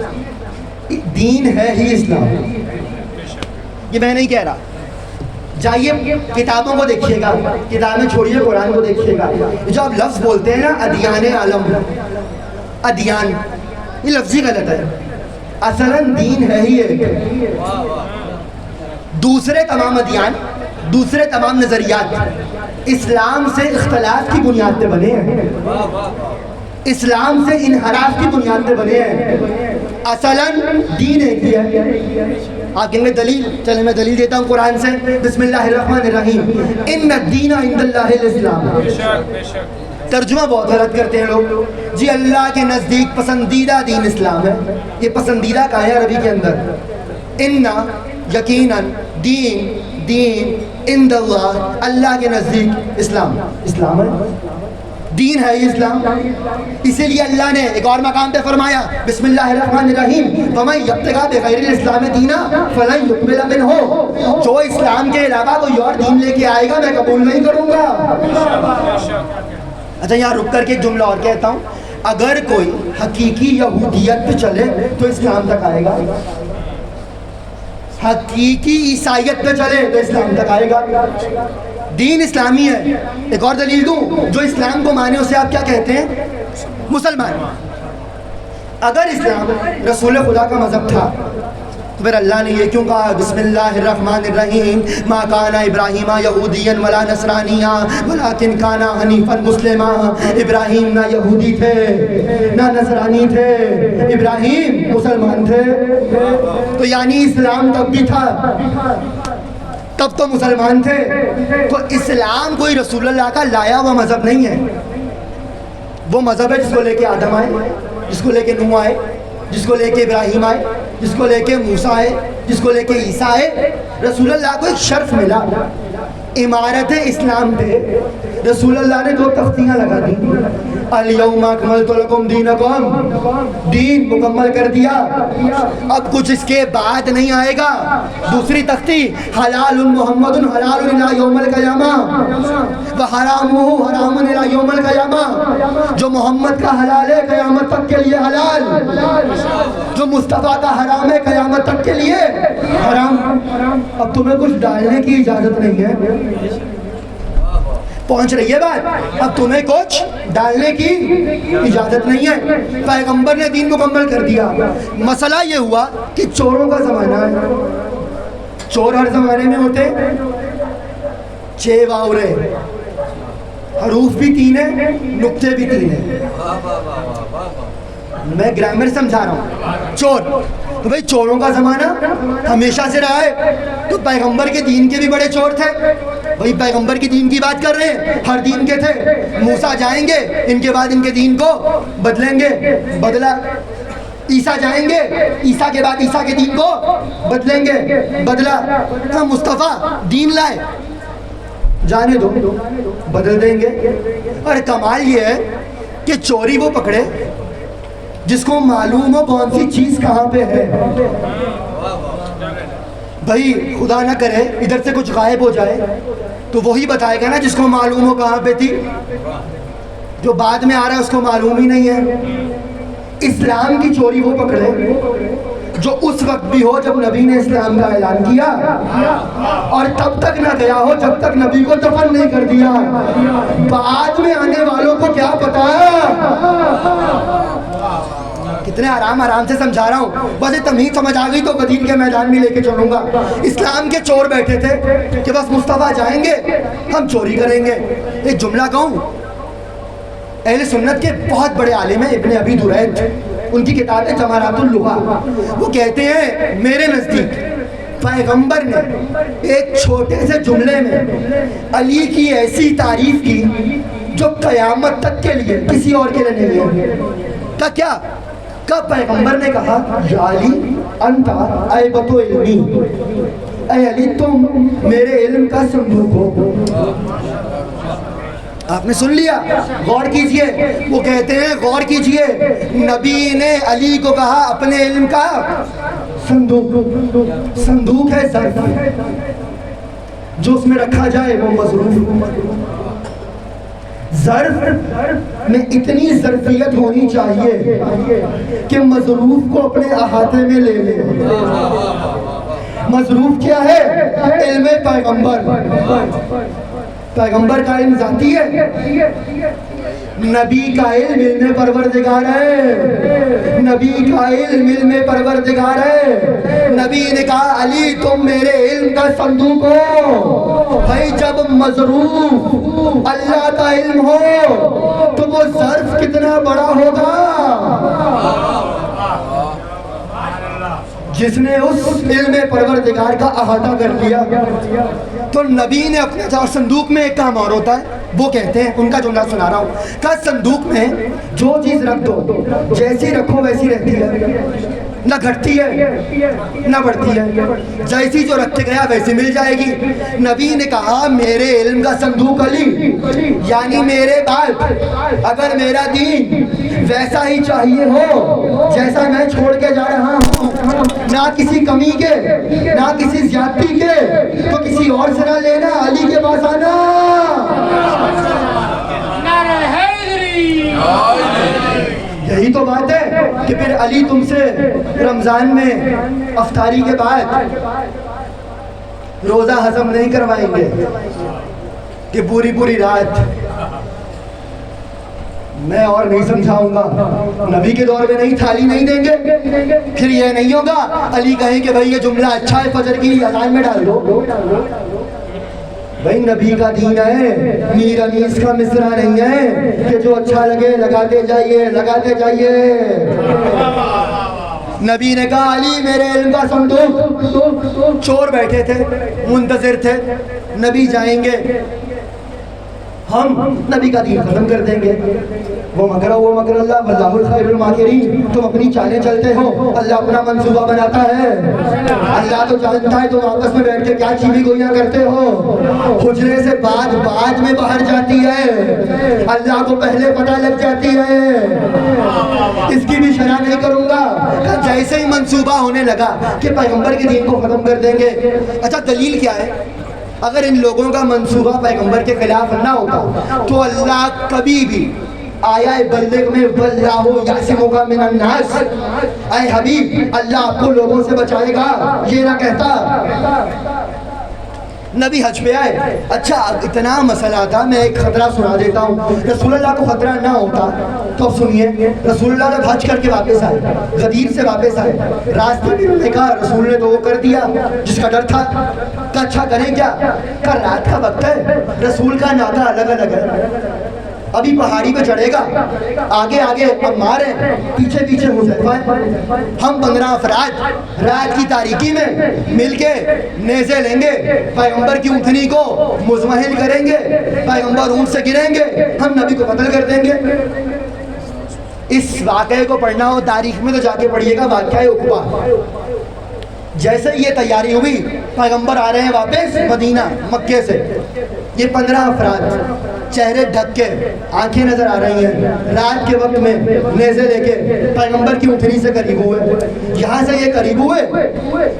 Speaker 1: دین ہے ہی اسلام، یہ میں نہیں کہہ رہا۔ جائیے کتابوں کو دیکھیے گا، کتابیں چھوڑیے قرآن کو دیکھیے گا، جو آپ لفظ بولتے ہیں نا ادیان عالم، ادیان، یہ لفظ ہی غلط ہے، اصلاً دین ہے ہی ایک۔ دوسرے تمام ادیان، دوسرے تمام نظریات اسلام سے اختلاف کی بنیاد پہ بنے ہیں، اسلام سے انحراف کی بنیاد پہ بنے ہیں، اصلاً دین ایک ہی ہے۔ آپ کہیں گے دلیل، چلے میں دلیل دیتا ہوں قرآن سے۔ بسم اللہ الرحمن الرحیم، ان الدین عند اللہ الاسلام۔ ترجمہ بہت غلط کرتے ہیں لوگ، جی اللہ کے نزدیک پسندیدہ دین اسلام ہے۔ یہ پسندیدہ کا ہے عربی کے اندر، ان یقیناً، دین، دین، عند اللہ، اللہ کے نزدیک اسلام، اسلام ہے، دین ہے یہ اسلام۔ اسی لیے اللہ نے ایک اور مقام پہ فرمایا بسم اللہ الرحمن الرحیم، وَمَن يَبْتَغِ بِغَيْرِ الْإِسْلَامِ دِينًا فَلَن يُقْبَلَ مِنْهُ، جو اسلام کے علاوہ کوئی اور دین لے کے آئے گا میں قبول نہیں کروں گا۔ اچھا یہاں رک کر کے ایک جملہ اور کہتا ہوں، اگر کوئی حقیقی یہودیت پہ چلے تو اسلام تک آئے گا، حقیقی عیسائیت پہ چلے تو اسلام تک آئے گا۔ دین اسلامی ہے۔ ایک اور دلیل دوں، جو اسلام کو مانے اسے آپ کیا کہتے ہیں؟ مسلمان۔ اگر اسلام رسول خدا کا مذہب تھا تو پھر اللہ نے یہ کیوں کہا بسم اللہ الرحمن الرحیم ما کان ابراہیم یہودیا ولا نصرانیا ولکن کان حنیفا مسلما. ابراہیم نہ یہودی تھے نہ نصرانی تھے، ابراہیم مسلمان تھے. تو یعنی اسلام تب بھی تھا، تب تو مسلمان تھے. تو اسلام کوئی رسول اللہ کا لایا ہوا مذہب نہیں ہے. وہ مذہب ہے جس کو لے کے آدم آئے، جس کو لے کے نوح آئے، جس کو لے کے ابراہیم آئے، جس کو لے کے موسیٰ آئے، جس کو لے کے عیسیٰ آئے. رسول اللہ کو ایک شرف ملا، عمارت اسلام پہ رسول اللہ نے دو تختیاں لگا دی. الیوم اکملت لکم دینکم، دین مکمل کر دیا. اب کچھ اس کے بعد نہیں آئے گا. دوسری تختی حلال محمد حلال الی یوم القیامہ وحرامہ حرام الی یوم القیامہ. جو محمد کا حلال ہے قیامت تک کے لیے حلال، جو مصطفیٰ کا حرام ہے قیامت تک کے لیے حرام. اب تمہیں کچھ ڈالنے کی اجازت نہیں ہے. پہنچ رہی ہے بات؟ اب تمہیں کچھ ڈالنے کی اجازت نہیں ہے. پیغمبر نے دین مکمل کر دیا. مسئلہ یہ ہوا کہ چوروں کا زمانہ ہے. چور ہر زمانے میں ہوتے، چھ واورے، حروف بھی تین ہیں، نقطے بھی تین ہیں. میں گرامر سمجھا رہا ہوں. چور تو بھائی چوروں کا زمانہ ہمیشہ سے رہا ہے. تو پیغمبر کے دین کے بھی بڑے چور تھے. وہی پیغمبر کی دین کی بات کر رہے ہیں، ہر دین کے تھے. موسیٰ جائیں گے، ان کے بعد ان کے دین کو بدلیں گے، بدلا. عیسیٰ جائیں گے، عیسیٰ کے بعد عیسیٰ کے دین کو بدلیں گے، بدلا. ہاں مصطفیٰ دین لائے، جانے دو بدل دیں گے. اور کمال یہ ہے کہ چوری وہ پکڑے جس کو معلوم ہو کون سی چیز کہاں پہ ہے. بھائی خدا نہ کرے ادھر سے کچھ غائب ہو جائے تو وہی بتائے گا نا جس کو معلوم ہو کہاں پہ تھی. جو بعد میں آ رہا ہے اس کو معلوم ہی نہیں ہے. اسلام کی چوری وہ پکڑے جو اس وقت بھی ہو جب نبی نے اسلام کا اعلان کیا، اور تب تک نہ گیا ہو جب تک نبی کو دفن نہیں کر دیا. بعد میں آنے والوں کو کیا پتا. کتنے آرام سے سمجھا رہا ہوں. بس یہ تمیز سمجھ آ گئی تو قدیم کے میدان میں لے کے چلوں گا. اسلام کے چور بیٹھے تھے کہ بس مصطفیٰ جائیں گے ہم چوری کریں گے. ایک جملہ کہوں، اہل سنت کے بہت بڑے عالم ہیں ابن ابی درید، ان کی کتاب ہے جواہرات اللغہ. وہ کہتے ہیں میرے نزدیک پیغمبر نے ایک چھوٹے سے جملے میں علی کی ایسی تعریف کی جو قیامت تک کے لیے کسی اور کے لیے نہیں ہے. کیا پیغمبر نے کہا یا علی انت عیبۃ علمی، اے علی تم میرے علم کا صندوق ہو. آپ نے سن لیا، غور کیجئے. وہ کہتے ہیں غور کیجئے، نبی نے علی کو کہا اپنے علم کا صندوق. صندوق ہے ظرف، جو اس میں رکھا جائے وہ مظروف. ظرف میں اتنی ظرفیت ہونی چاہیے کہ مظروف کو اپنے احاطے میں لے لے. مظروف کیا ہے؟ علم پیغمبر. پیغمبر کا علم ذاتی ہے، نبی کا علم علم پروردگار ہے. نبی کا علم علم پروردگار ہے. نبی نے کہا علی تم میرے علم کا صندوق ہو. بھائی جب مظروف اللہ کا علم ہو تو وہ ظرف کتنا بڑا ہوگا. جس نے اس علم پروردگار کا احاطہ کر لیا. تو نبی نے اپنے صندوق میں ایک کام اور ہوتا ہے، وہ کہتے ہیں، ان کا جملہ سنا رہا ہوں، کہ صندوق میں جو چیز رکھ دو جیسی رکھو ویسی رہتی ہے، نہ گھٹتی ہے نہ بڑھتی ہے. جیسی جو رکھ کے گیا ویسی مل جائے گی. نبی نے کہا میرے علم کا صندوق علی، یعنی میرے بعد اگر میرا دین ویسا ہی چاہیے ہو جیسا میں چھوڑ کے جا رہا ہوں، نہ کسی کمی کے نہ کسی زیادتی کے، تو کسی اور سے نہ لینا، علی کے پاس آنا. یہی تو بات ہے کہ پھر علی تم سے رمضان میں افطاری کے بعد روزہ ہضم نہیں کروائیں گے کہ پوری رات میں اور نہیں سمجھاؤں گا. نبی کے دور میں نہیں تھالی نہیں دیں گے. پھر یہ نہیں ہوگا علی کہیں کہ بھائی یہ جملہ اچھا ہے فجر کی اذان میں ڈال دو. بھائی نبی کا دین ہے, میر انیس کا مصرع نہیں ہے کہ جو اچھا لگے لگاتے جائیے لگاتے جائیے. نبی نے کہا علی میرے علم کا صندوق. چور بیٹھے تھے منتظر تھے, نبی جائیں گے ہم نبی کا دین ختم کر دیں گے. وہ مکر اللہ واللہ الخیر الماکرین. تم اپنی چالیں چلتے ہو, اللہ اپنا منصوبہ بناتا ہے. اللہ تو جانتا ہے تم آپس میں بیٹھ کے کیا چیوی گوئیاں کرتے ہو. حجرے سے بعد میں باہر جاتی ہے, اللہ کو پہلے پتہ لگ جاتی ہے. اس کی بھی شرح نہیں کروں گا. جیسے ہی منصوبہ ہونے لگا کہ پیغمبر کے دین کو ختم کر دیں گے. اچھا دلیل کیا ہے؟ اگر ان لوگوں کا منصوبہ پیغمبر کے خلاف نہ ہوتا تو اللہ کبھی بھی آیا بلغ میں واللہ یعصمک من الناس, اے حبیب اللہ آپ کو لوگوں سے بچائے گا, یہ نہ کہتا. نبی حج پہ آئے. اچھا اتنا مسئلہ تھا, میں ایک خطرہ سنا دیتا ہوں. رسول اللہ کو خطرہ نہ ہوتا تو سنیے, رسول اللہ جب حج کر کے واپس آئے, غدیر سے واپس آئے, راستے میں انہوں نے کہا رسول نے تو وہ کر دیا جس کا ڈر تھا. کہ اچھا کریں کیا؟ کہ رات کا وقت ہے, رسول کا ناکہ الگ الگ ہے, ابھی پہاڑی پہ چڑھے گا, آگے آگے عمار ہے, پیچھے پیچھے حذیفہ ہے. ہم 15 افراد رات کی تاریکی میں مل کے نیزے لیں گے, پیغمبر کی اونٹنی کو مزمحل کریں گے, پیغمبر اونٹ سے گریں گے, ہم نبی کو قتل کر دیں گے. اس واقعے کو پڑھنا ہو تاریخ میں تو جا کے پڑھیے گا واقعہ عقبہ. جیسے یہ تیاری ہوئی, پیغمبر آ رہے ہیں واپس مدینہ مکے سے. یہ 15 افراد چہرے ڈھک کے, آنکھیں نظر آ رہی ہیں, رات کے وقت میں نیزے لے کے پیغمبر کی اونٹنی سے قریب ہوئے. یہاں سے یہ قریب ہوئے,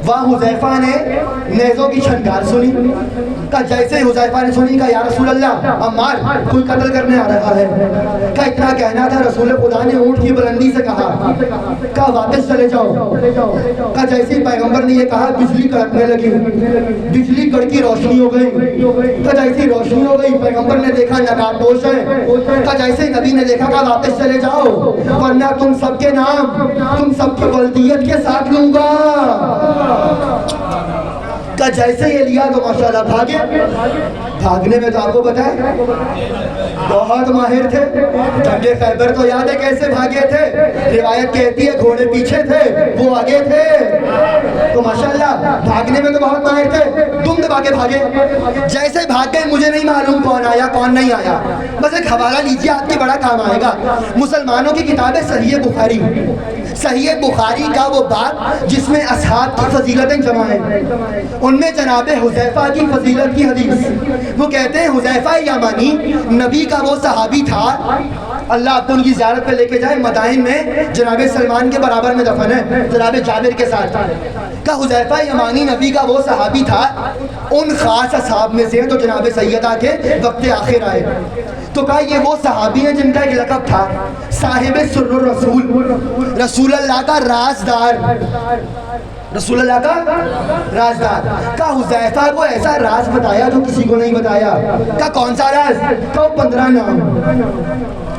Speaker 1: وہاں حذیفہ نے نیزوں کی چھنکار سنی. کہ جیسے حذیفہ نے سنی کہ یا رسول اللہ عمار کوئی قتل کرنے آ رہا ہے. کہ اتنا کہنا تھا, رسول خدا نے اونٹ کی بلندی سے کہا کہ واپس چلے جاؤ. کہ جیسے پیغمبر نے یہ کہا بجلی کڑکنے لگی, بجلی کڑکی روشنی ہو گئی. کہ جیسی روشنی ہو گئی پیغمبر نے دیکھا نقاب پوش ہے. کہ جیسے نبی نے دیکھا کہ واپس چلے جاؤ ورنہ تم سب کے نام تم سب کی ولدیت کے ساتھ لوں گا. کہ جیسے یہ لیا تو ماشاءاللہ بھاگے. بھاگنے میں تو آپ کو پتہ ہے بہت ماہر تھے. جنگ خیبر تو یاد ہے کیسے بھاگے تھے, روایت کہتی ہے گھوڑے پیچھے تھے وہ آگے تھے. تو ماشاءاللہ بھاگنے میں تو بہت ماہر تھے, دم دبا کے بھاگے. جیسے بھاگ گئے مجھے نہیں معلوم کون آیا کون نہیں آیا, بس ایک حوالہ لیجیے آپ کے بڑا کام آئے گا. مسلمانوں کی کتاب ہے صحیح بخاری. صحیح بخاری کا وہ باب جس میں اصحاب کی فضیلتیں جمع ہیں, ان میں جناب حذیفہ کی فضیلت کی حدیث. وہ کہتے ہیں حذیفہ یمانی نبی کا وہ صحابی تھا, اللہ آپ کو ان کی زیارت پہ لے کے جائے, مدائن میں جناب سلمان کے برابر میں دفن ہے جناب جابر کے ساتھ. کہ حذیفہ یمانی نبی کا وہ صحابی تھا, ان خاص اصحاب میں سے تو جناب سیدہ کے وقت آخر آئے. تو کہا یہ وہ صحابی ہیں جن کا ایک لقب تھا صاحب سر الرسول, رسول اللہ کا رازدار, رسول اللہ کا رازدار. کا حذیفہ کو ایسا راز بتایا جو کسی کو نہیں بتایا. کا کون سا راز؟ تو 15 نام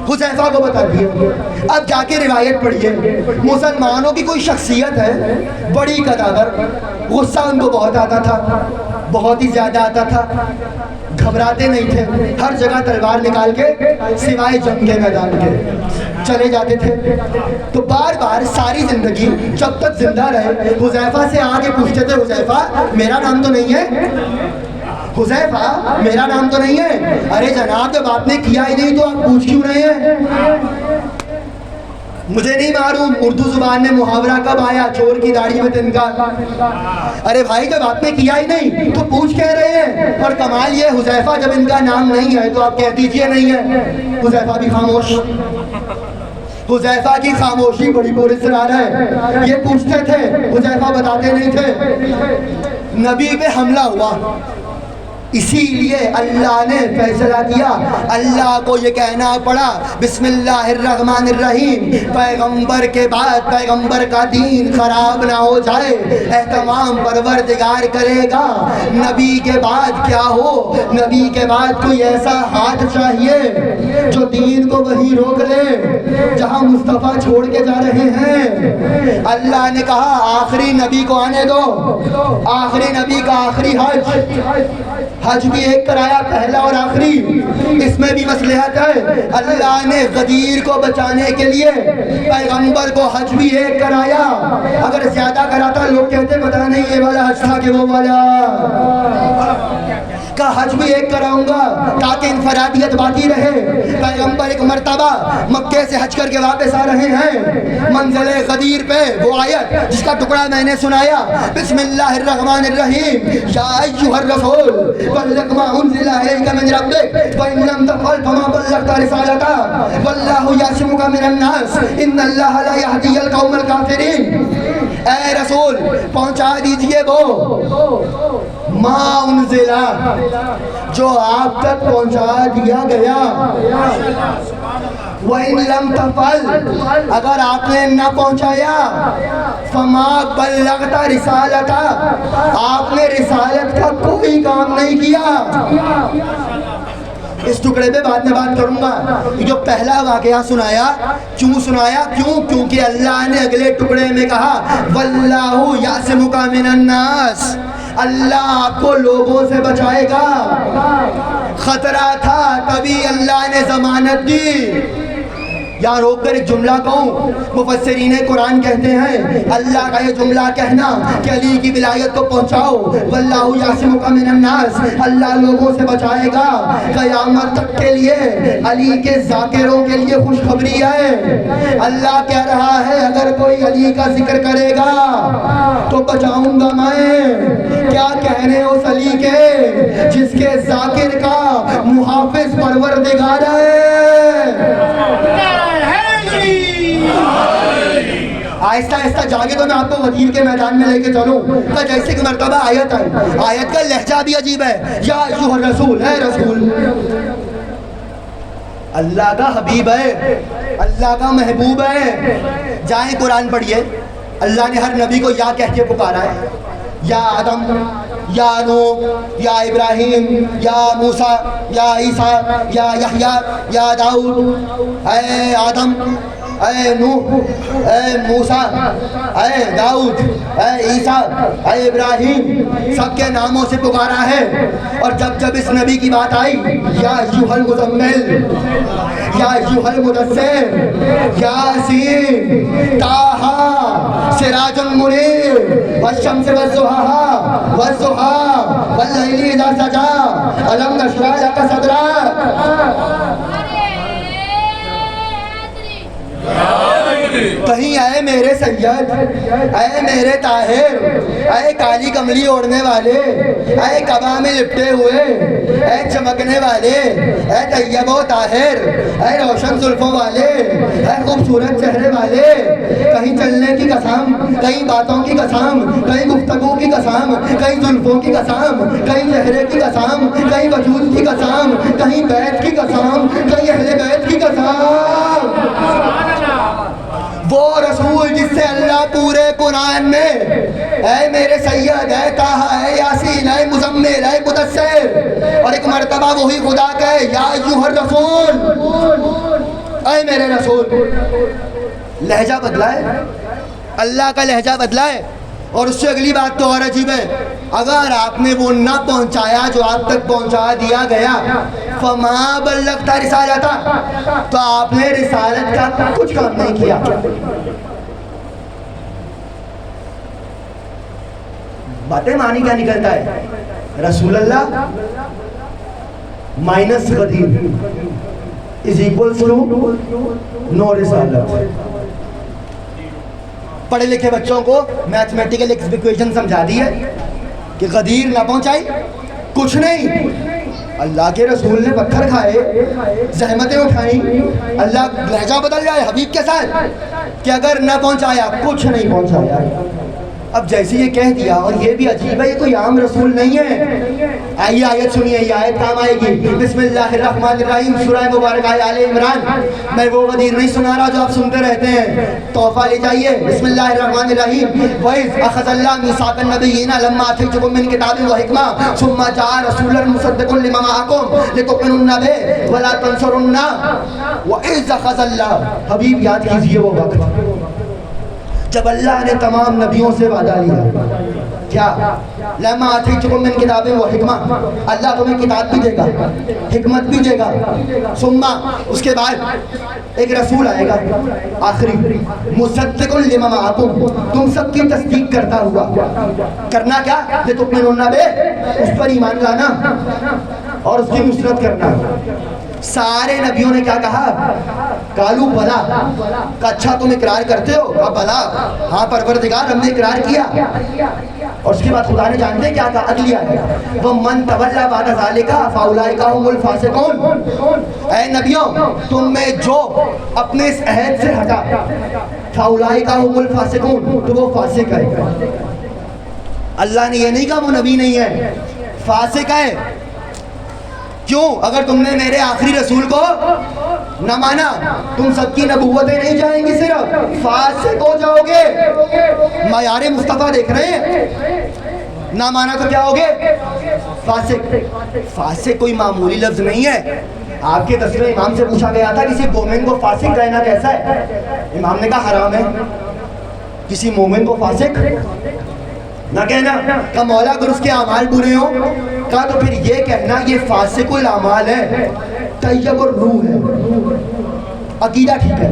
Speaker 1: حذیفہ کو بتا دیے. اب جا کے روایت پڑھیے, مسلمانوں کی کوئی شخصیت ہے بڑی قداور, غصہ ان کو بہت آتا تھا, بہت ہی زیادہ آتا تھا, گھبراتے نہیں تھے, ہر جگہ تلوار نکال کے سوائے جنگ کے میدان کے چلے جاتے تھے. تو بار بار ساری زندگی جب تک زندہ رہے حذیفہ سے آگے پوچھتے تھے, حذیفہ میرا نام تو نہیں ہے, حذیفہ میرا نام تو نہیں ہے. ارے جناب جب آپ نے کیا ہی نہیں تو آپ پوچھ کیوں رہے ہیں؟ مجھے نہیں معلوم اردو زبان میں محاورہ کب آیا چور کی داڑھی میں تنکا. ارے بھائی جب آپ نے کیا ہی نہیں تو پوچھ کہہ رہے ہیں. اور کمال یہ حذیفہ جب ان کا نام نہیں ہے تو آپ کہہ دیجئے نہیں ہے. حذیفہ بھی خاموش. حذیفہ کی خاموشی بڑی پراسرار ہے. یہ پوچھتے تھے, حذیفہ بتاتے نہیں تھے. نبی پہ حملہ ہوا, اسی لیے اللہ نے فیصلہ کیا، اللہ کو یہ کہنا پڑا بسم اللہ الرحمن الرحیم، پیغمبر کے بعد پیغمبر کا دین خراب نہ ہو جائے، اہتمام پروردگار کرے گا۔ نبی کے بعد کیا ہو، نبی کے بعد کوئی ایسا ہاتھ چاہیے جو دین کو وہیں روک لے جہاں مصطفیٰ چھوڑ کے جا رہے ہیں۔ اللہ نے کہا آخری نبی کو آنے دو، آخری نبی کا آخری حج بھی ایک کرایا، پہلا اور آخری، اس میں بھی مصلحت ہے۔ اللہ نے غدیر کو بچانے کے لیے پیغمبر کو حج بھی ایک کرایا، اگر زیادہ کراتا لوگ کہتے پتہ نہیں یہ والا حج تھا کہ وہ والا، کا حج بھی ایک کراؤں گا تاکہ انفرادیت باقی رہے۔ پیغمبر ایک مرتبہ مکے سے حج کر کے واپس آ رہے ہیں، منزل غدیر پہ وہ آیت جس کا ٹکڑا میں نے سنایا، بسم اللہ الرحمن الرحیم، یا ایھا الرسول بلغ ما انزل الیک من ربک وان لم تفعل فما بلغت رسالتہ واللہ یعصمک من الناس ان اللہ لا یہدی القوم الکافرین۔ اے رسول پہنچا دیجئے وہ ما انزلہ جو آپ تک پہنچا دیا گیا، وَإِن لَمْ تَفْعَلْ اگر آپ نے نہ پہنچایا، فَمَا بَلَّغْتَ رِسَالَتَهْ آپ نے رسالت کا کوئی کام نہیں کیا۔ اس ٹکڑے پہ بعد میں بات کروں گا، جو پہلا واقعہ سنایا کیوں سنایا، کیونکہ اللہ نے اگلے ٹکڑے میں کہا وَاللَّهُ يَعْصِمُكَ مِنَ النَّاسِ، اللہ آپ کو لوگوں سے بچائے گا۔ خطرہ تھا تبھی اللہ نے ضمانت دی۔ یہاں روک کر ایک جملہ کہوں، مفسرین قرآن کہتے ہیں اللہ کا یہ جملہ کہنا کہ علی کی ولایت کو پہنچاؤ، واللہ یعصمک من الناس، اللہ لوگوں سے بچائے گا، قیامت تک کے لیے علی کے ذاکروں کے لیے خوشخبری ہے۔ اللہ کہہ رہا ہے اگر کوئی علی کا ذکر کرے گا تو بچاؤں گا میں۔ کیا کہنے اس علی کے جس کے ذاکر کا محافظ پروردگار ہے۔ آہستہ آہستہ جاگے تو میں آپ کو غدیر کے میدان میں لے کے چلوں، تو جیسے کہ مرتبہ آیت آئی، آیت کا لہجہ بھی عجیب ہے، یا ایھا الرسول، اے رسول، اللہ کا حبیب ہے، اللہ کا محبوب ہے۔ جائیں قرآن پڑھیے، اللہ نے ہر نبی کو یا کہہ کے پکارا ہے، یا آدم، یا نوح، یا ابراہیم، یا موسیٰ، یا عیسیٰ، یا یحییٰ، یا داؤد۔ اے آدم، اے نوح، اے موسیٰ، اے داؤد، اے عیسیٰ، اے ابراہیم، سب کے ناموں سے پکارا ہے۔ اور جب جب اس نبی کی بات آئی، یا ایھا المزمل، یا ایھا المدثر، یاسین، طٰہٰ، سراج منیر، والشمس والضحیٰ، والضحیٰ، واللیل اذا سجیٰ، الم نشرح لک صدرک۔ کہیں اے میرے سید، اے میرے طاہر، اے کالی کملی اوڑھنے والے، اے قبا میں لپٹے ہوئے، اے چمکنے والے، اے طیب و طاہر، اے روشن زلفوں والے، اے خوبصورت چہرے والے، کہیں چلنے کی قسم، کہیں باتوں کی قسم، کہیں گفتگو کی قسم، کہیں زلفوں کی قسم، کہیں چہرے کی قسم، کہیں وجود کی قسم، کہیں بیت کی قسم، کہیں اہل بیت کی قسم۔ وہ رسول جس سے اللہ پورے قرآن میں اے میرے سید، اے طٰہٰ، اے یاسین، اے مزمل، اے مدثر، اور ایک مرتبہ وہی خدا کہے یا ایھا الرسول، اے میرے رسول۔ لہجہ بدلا ہے، اللہ کا لہجہ بدلا ہے۔ اور اس سے اگلی بات تو اور عجیب ہے، اگر آپ نے وہ نہ پہنچایا جو آپ تک پہنچا دیا گیا، فما بلغت رسالتہ، تو آپ نے رسالت کا کچھ کام نہیں کیا۔ باتیں معنی کیا نکلتا ہے؟ رسول اللہ مائنس غدیر از ایکولز ٹو نو رسالت۔ پڑھے لکھے بچوں کو میتھمیٹیکل ایکویشن سمجھا دی ہے کہ غدیر نہ پہنچائی کچھ نہیں۔ اللہ کے رسول نے پتھر کھائے، زحمتیں اٹھائیں، اللہ لہجہ بدل جائے حبیب کے ساتھ کہ اگر نہ پہنچایا کچھ نہیں پہنچایا۔ اب جیسے یہ کہہ دیا، اور یہ بھی عجیب ہے، یہ کوئی عام رسول نہیں ہے، آئیے آیت سنیے, یہ آیت کام آئے گی. بسم اللہ الرحمن الرحیم, سورہ مبارکہ آل عمران. میں وہ غدیر نہیں سنا رہا جو آپ سنتے رہتے ہیں, تحفہ لے جائیے. بسم اللہ الرحمن الرحیم. وَإِذْ أَخَذَ اللَّهُ مِيثَاقَ النَّبِيِّينَ لَمَّا آتَيْتُكُم مِّن كِتَابٍ وَحِكْمَةٍ ثُمَّ جَاءَ رَسُولٌ مُصَدِّقٌ لِّمَا مَعَكُمْ لِتُؤْمِنُنَّ بِهِ وَلَا تَنصُرُنَّهُ وَإِذْ أَخَذَ اللَّهُ. حبیب یاد کیجئے وہ وقت جب اللہ نے تمام نبیوں سے وعدہ لیا. کیا؟ لما آتیتکم من کتاب و حکمہ, اللہ تمہیں کتاب بھی دے گا, حکمت بھی دے گا. ثم اس کے بعد ایک رسول آئے گا آخری, مصدق لما معکم, تم سب کی تصدیق کرتا ہوا. کرنا کیا؟ لتؤمنون بہ, اس پر ایمان لانا اور اس کی نصرت کرنا. سارے نبیوں نے کیا کہا؟ قالوا بلا, کہ اچھا تم اقرار کرتے ہو؟ کہا بلا, ہاں پروردگار ہم نے اقرار کیا. اور اس کے بعد خدا نے جانتے کیا کہا؟ اگلی آیت, وَمَن تَوَلَّىٰ بَعْدَ ذَٰلِكَ فَأُولَٰئِكَ هُمُ الْفَاسِقُونَ. اے نبیوں, تم میں جو اپنے اس عہد سے ہٹا, فَأُولَٰئِكَ هُمُ الْفَاسِقُونَ, تو وہ فاسق ہے. اللہ نے یہ نہیں کہا وہ نبی نہیں ہے, فاسق ہے. کیوں؟ اگر تم نے میرے آخری رسول کو نہ مانا, تم سب کی نبوتیں نہیں جائیں گی, صرف فاسق ہو جاؤ گے. معیار مصطفیٰ دیکھ رہے ہیں, نہ مانا تو کیا ہوگے؟ فاسق. فاسق کوئی معمولی لفظ نہیں ہے. آپ کے تذکرہ امام سے پوچھا گیا تھا کسی مومن کو فاسق کہنا کیسا ہے؟ امام نے کہا حرام ہے کسی مومن کو فاسق نہ کہنا. کہ مولا اگر اس کے اعمال برے ہوں, کہا تو پھر یہ کہنا یہ فاسق الاعمال ہے, طیب الروح ہے, عقیدہ ٹھیک ہے.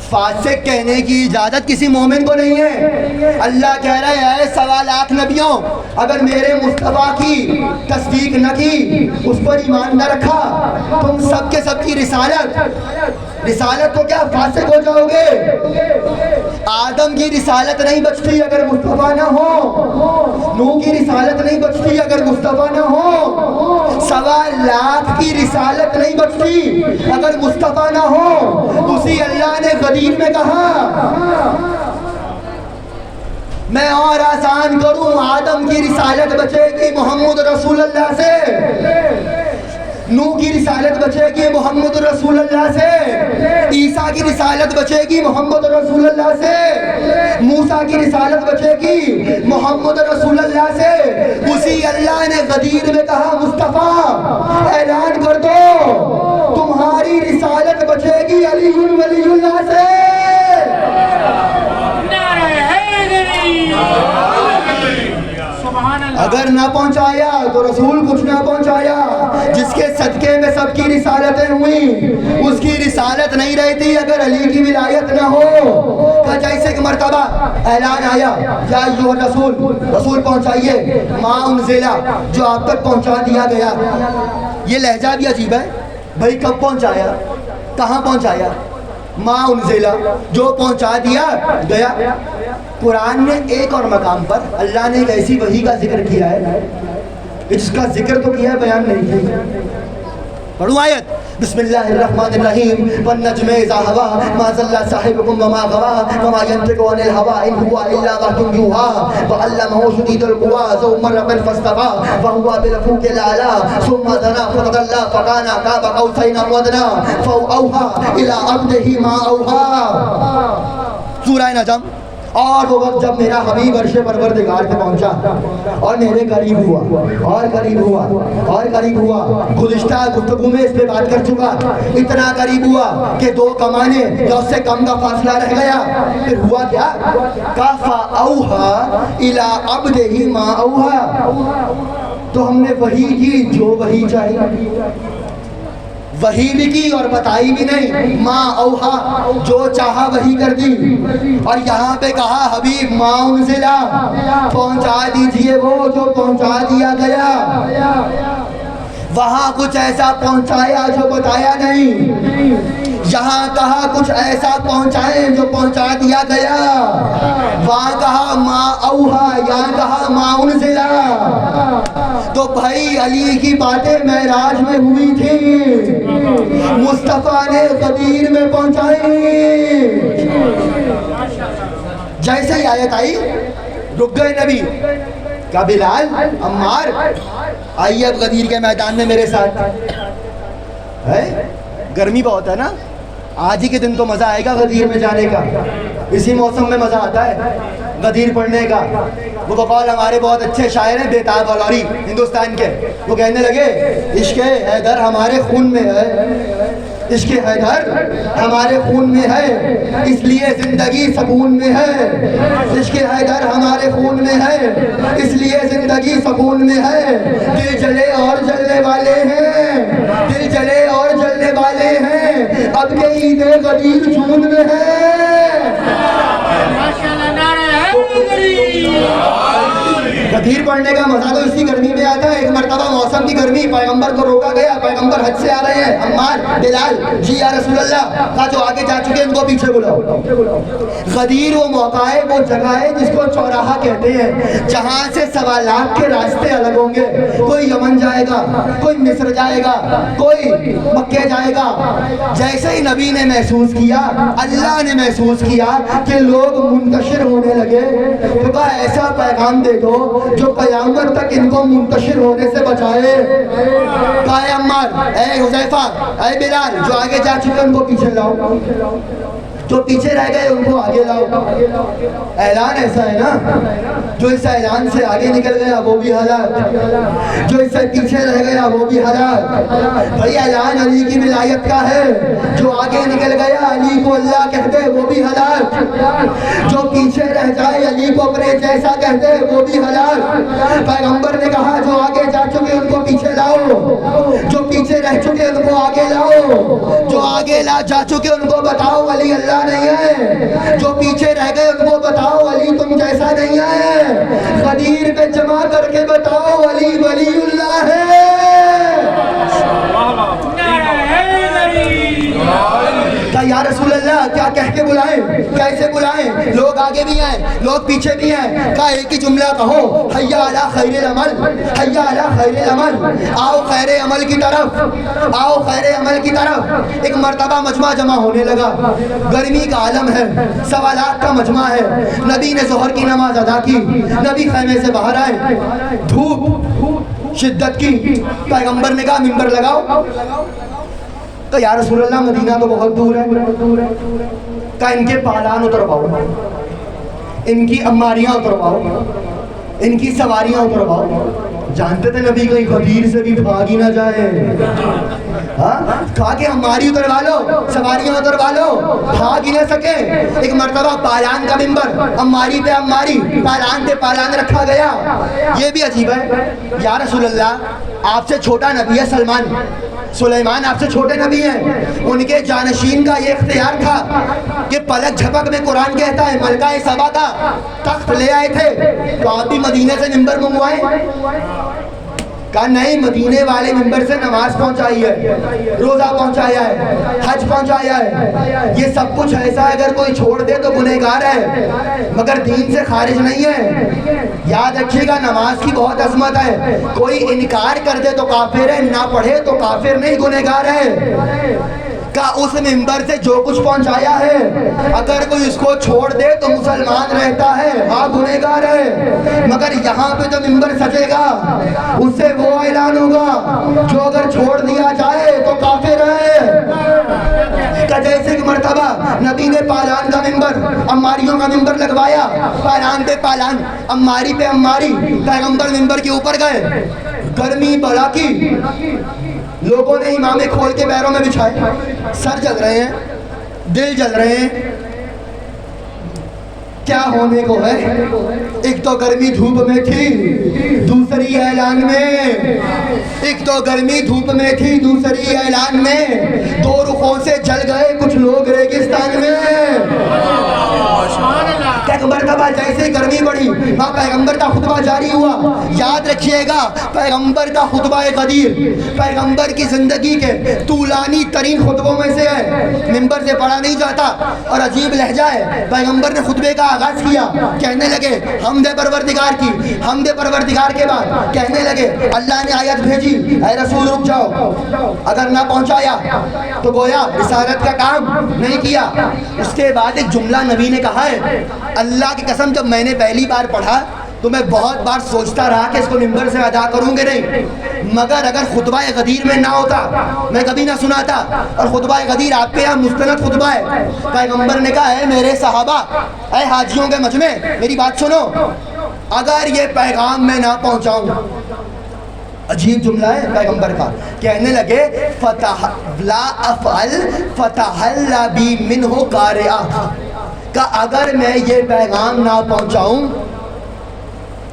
Speaker 1: فاسق کہنے کی اجازت کسی مومن کو نہیں ہے. اللہ کہہ رہا ہے 1.25 لاکھ نبیوں, اگر میرے مصطفیٰ کی تصدیق نہ کی, اس پر ایمان نہ رکھا, تم سب کے سب کی رسالت کو کیا فاسق ہو جاؤ گے. آدم کی رسالت نہیں بچتی اگر مصطفیٰ نہ ہو, نوح کی رسالت نہیں بچتی اگر مصطفیٰ نہ ہو, 1.25 لاکھ کی رسالت نہیں بچتی اگر مصطفیٰ نہ ہو. اسی اللہ نے غدیر میں کہا میں اور آسان کروں, آدم کی رسالت بچے گی محمد رسول اللہ سے, نوح کی رسالت بچے گی محمد رسول اللہ سے, عیسیٰ کی رسالت بچے گی محمد رسول اللہ سے, موسیٰ کی رسالت بچے گی محمد رسول اللہ سے. اسی اللہ نے غدیر میں کہا مصطفیٰ اعلان کر دو تمہاری رسالت بچے گی علی ولی اللہ سے. اگر نہ پہنچایا تو رسول کچھ نہ پہنچایا. جس کے صدقے میں سب کی رسالتیں ہوئیں, اس کی رسالت نہیں رہتی اگر علی کی ولایت نہ ہو. کہ جیسے ایک مرتبہ اعلان آیا یا ایھا رسول, رسول پہنچائیے ما انزل, جو آپ تک پہنچا دیا گیا. یہ لہجہ بھی عجیب ہے بھائی, کب پہنچایا, کہاں پہنچایا؟ ما انزل, جو پہنچا دیا گیا. قرآن نے ایک اور مقام پر اللہ نے ایک ایسی وحی کا ذکر کیا ہے جس کا ذکر تو کیا ہے, بیان نہیں کیا. پڑھو آیت, بسم اللہ الرحمن الرحیم, والنجم اذا هوى ما ضل صاحبكم وما غوى وما ينطق عن الهوى ان هو الا وحي يوحى وعلمه شديد القوى ذو مرة فاستوى وهو بالافق الاعلى ثم دنا فتدلى فكان قاب قوسين او ادنى فاوحى الى عبده ما اوحى. سورہ نجم. اور وہ وقت جب میرا حبیب عرش پروردگار پہ پہنچا اور میرے قریب ہوا اور قریب ہوا اور قریب ہوا. گزشتہ گفتگو میں اس پہ بات کر چکا, اتنا قریب ہوا کہ 2 کمانے یا اس سے کم کا فاصلہ رہ گیا. پھر ہوا کیا؟ فَأَوْحَى إِلَىٰ عَبْدِهِ مَا أَوْحَى. تو ہم نے وحی کی جو وحی چاہی, وحی بھی کی اور بتائی بھی نہیں. ما اوحا, جو چاہا وحی کر دی. اور یہاں پہ کہا حبیب ما انزلا, پہنچا دیجئے وہ جو پہنچا دیا گیا. وہاں کچھ ایسا پہنچایا جو بتایا نہیں, یہاں کہا کچھ ایسا پہنچائے جو پہنچا دیا گیا. وہاں کہا ما اوحا, یہاں کہا ما انزلا. تو بھائی علی کی باتیں معراج میں ہوئی تھی, مصطفیٰ نے غدیر میں پہنچائی. جیسے ہی آیت آئی رک گئے نبی, کہا بلال، عمار، آئیے اب غدیر کے میدان میں میرے ساتھ. گرمی بہت ہے نا، آج ہی کے دن تو مزہ آئے گا غدیر میں جانے کا، اسی موسم میں مزہ آتا ہے غدیر پڑھنے کا. وہ بقول ہمارے بہت اچھے شاعر ہیں بیتاب الوری ہندوستان کے، وہ کہنے لگے عشق حیدر ہمارے خون میں ہے، عشق حیدر ہمارے خون میں ہے، اس لیے زندگی سکون میں ہے. عشق حیدر ہمارے خون میں ہے، اس لیے زندگی سکون میں ہے. دل جلے اور جلنے والے ہیں، دل جلے اور جلنے والے ہیں، اب کے عید غدیر جون میں ہے. غدیر پڑھنے کا مزہ تو اسی گرمی میں آتا ہے. ایک مرتبہ موسم کی گرمی، پیغمبر کو روکا گیا، پیغمبر حج سے آ رہے ہیں. عمار، بلال، جی یا رسول اللہ، کہا جو آگے جا چکے ان کو پیچھے بلاؤ. غدیر وہ موقع ہے، وہ جگہ ہے جس کو چوراہا کہتے ہیں، جہاں سے 1.25 لاکھ کے راستے الگ ہوں گے. کوئی یمن جائے گا، کوئی مصر جائے گا، کوئی مکے جائے گا. جیسے ہی نبی نے محسوس کیا، اللہ نے محسوس کیا کہ لوگ منتشر ہونے لگے، تو کہا ایسا پیغام دے دو جو قیامت تک ان کو منتشر ہونے سے بچائے. کہا اے عمار، اے حذیفہ، اے بلال، جو آگے جا چکے ان کو پیچھے لاؤ، جو پیچھے رہ گئے ان کو آگے لاؤ. اعلان ایسا ہے نا، جو اس اعلان سے آگے نکل گیا وہ بھی ہلاک، جو اس سے پیچھے رہ گیا وہ بھی ہلاک. بھائی اعلان علی کی ولایت کا ہے، جو آگے نکل گیا علی کو اللہ کہتے وہ بھی ہلاک، جو پیچھے رہ جائے علی کو اپنے جیسا کہتے وہ بھی ہلاک. پیغمبر نے کہا جو آگے جا چکے ان کو پیچھے لاؤ، جو پیچھے رہ چکے ان کو آگے لاؤ، جو آگے جا چکے ان کو بتاؤ علی اللہ نہیں ہے، جو پیچھے رہ گئے ان کو بتاؤ علی تم جیسا نہیں ہے. غدیر پہ جمع کر کے بتاؤ علی ولی اللہ ہے. یا رسول اللہ کیا کہہ کے بلائیں، کیسے بلائیں؟ لوگ آگے بھی ہیں، لوگ پیچھے بھی ہیں. کہا ایک ہی جملہ کہو، حی علی خیر العمل، حی علی خیر العمل، آؤ خیر عمل کی طرف، آؤ خیر عمل کی طرف. ایک مرتبہ مجمع جمع ہونے لگا، گرمی کا عالم ہے، 1.25 لاکھ کا مجمع ہے. نبی نے ظہر کی نماز ادا کی، نبی خیمے سے باہر آئے، دھوپ شدت کی. پیغمبر نے کہا ممبر لگاؤ. تو یا رسول اللہ مدینہ تو بہت دور ہے. کہا ان کے پالان اترواؤ، ان کی اماریاں اترواؤ، ان کی سواریاں اترواؤ. جانتے تھے نبی کہیں غدیر سے بھی بھاگ ہی نہ جائے. کہا کہ اماری اتروا لو، سواریاں اتروا لو، بھاگ ہی نہ سکے. ایک مرتبہ پالان کا ممبر، اماری پہ اماری، پالان پہ پالان رکھا گیا. یہ بھی عجیب ہے. یا رسول اللہ آپ سے چھوٹا نبی ہے سلیمان آپ سے چھوٹے نبی ہیں، ان کے جانشین کا یہ اختیار تھا کہ پلک جھپک میں قرآن کہتا ہے ملکہ سبا کا تخت لے آئے تھے، تو آپ بھی مدینے سے ممبر منگوائیں. کہا نہیں، مدینے والے ممبر سے نماز پہنچائی ہے، روزہ پہنچایا ہے، حج پہنچایا ہے. یہ سب کچھ ایسا اگر کوئی چھوڑ دے تو گنہگار ہے، مگر دین سے خارج نہیں ہے. یاد رکھیے گا نماز کی بہت عظمت ہے. کوئی انکار کر دے تو کافر ہے، نہ پڑھے تو کافر نہیں، گنہگار ہے. کہ اس ممبر سے جو کچھ پہنچایا ہے اگر کوئی اس کو چھوڑ دے تو مسلمان رہتا ہے، ہاں گنہگار ہے. مگر یہاں پہ جو ممبر سجے گا اس سے وہ اعلان ہوگا جو اگر چھوڑ دیا جائے تو کافر ہے. کہ جیسے کہ مرتبہ نبی نے پالان کا ممبر، اماریوں کا ممبر لگوایا، پالان پہ پالان، اماری پہ اماری، پیغمبر ممبر کے اوپر گئے. گرمی بڑا کی، لوگوں نے امامے کھول کے پیروں میں بچھائے، سر جل رہے ہیں، دل جل رہے ہیں. کیا ہونے کو ہے؟ ایک تو گرمی دھوپ میں تھی، دوسری اعلان میں. ایک تو گرمی دھوپ میں تھی، دوسری اعلان میں. دو رخوں سے جل گئے کچھ لوگ ریگستان میں. مرتبہ جیسے گرمی بڑھی وہاں پیغمبر کا خطبہ جاری ہوا. یاد رکھیے گا پیغمبر کا خطبہ غدیر پیغمبر کی زندگی کے طولانی ترین خطبوں میں سے ہے. ممبر سے پڑھا نہیں جاتا اور عجیب لہجہ ہے. پیغمبر نے خطبے کا آغاز کیا، کہنے لگے حمد پروردگار کی. حمد پروردگار کے بعد کہنے لگے اللہ نے آیت بھیجی، اے رسول رک جاؤ، اگر نہ پہنچایا تو گویا رسالت کا کام نہیں کیا. اس کے بعد ایک جملہ نبی نے کہا ہے، اللہ کی قسم جب میں نے پہلی بار پڑھا تو میں بہت بار سوچتا رہا کہ اس کو ممبر سے ادا کروں گے نہیں، مگر اگر خطبہ غدیر میں نہ ہوتا میں کبھی نہ سناتا. اور خطبہ غدیر آپ کے یہاں مستند خطبہ ہے. پیغمبر نے کہا ہے میرے صحابہ، اے حاجیوں کے مجمع، میری بات سنو، اگر یہ پیغام میں نہ پہنچاؤں، عجیب جملہ ہے پیغمبر کا، کہنے لگے فتح لا افعل فتحل بی منہ قارئہ، کہ اگر میں یہ پیغام نہ پہنچاؤں،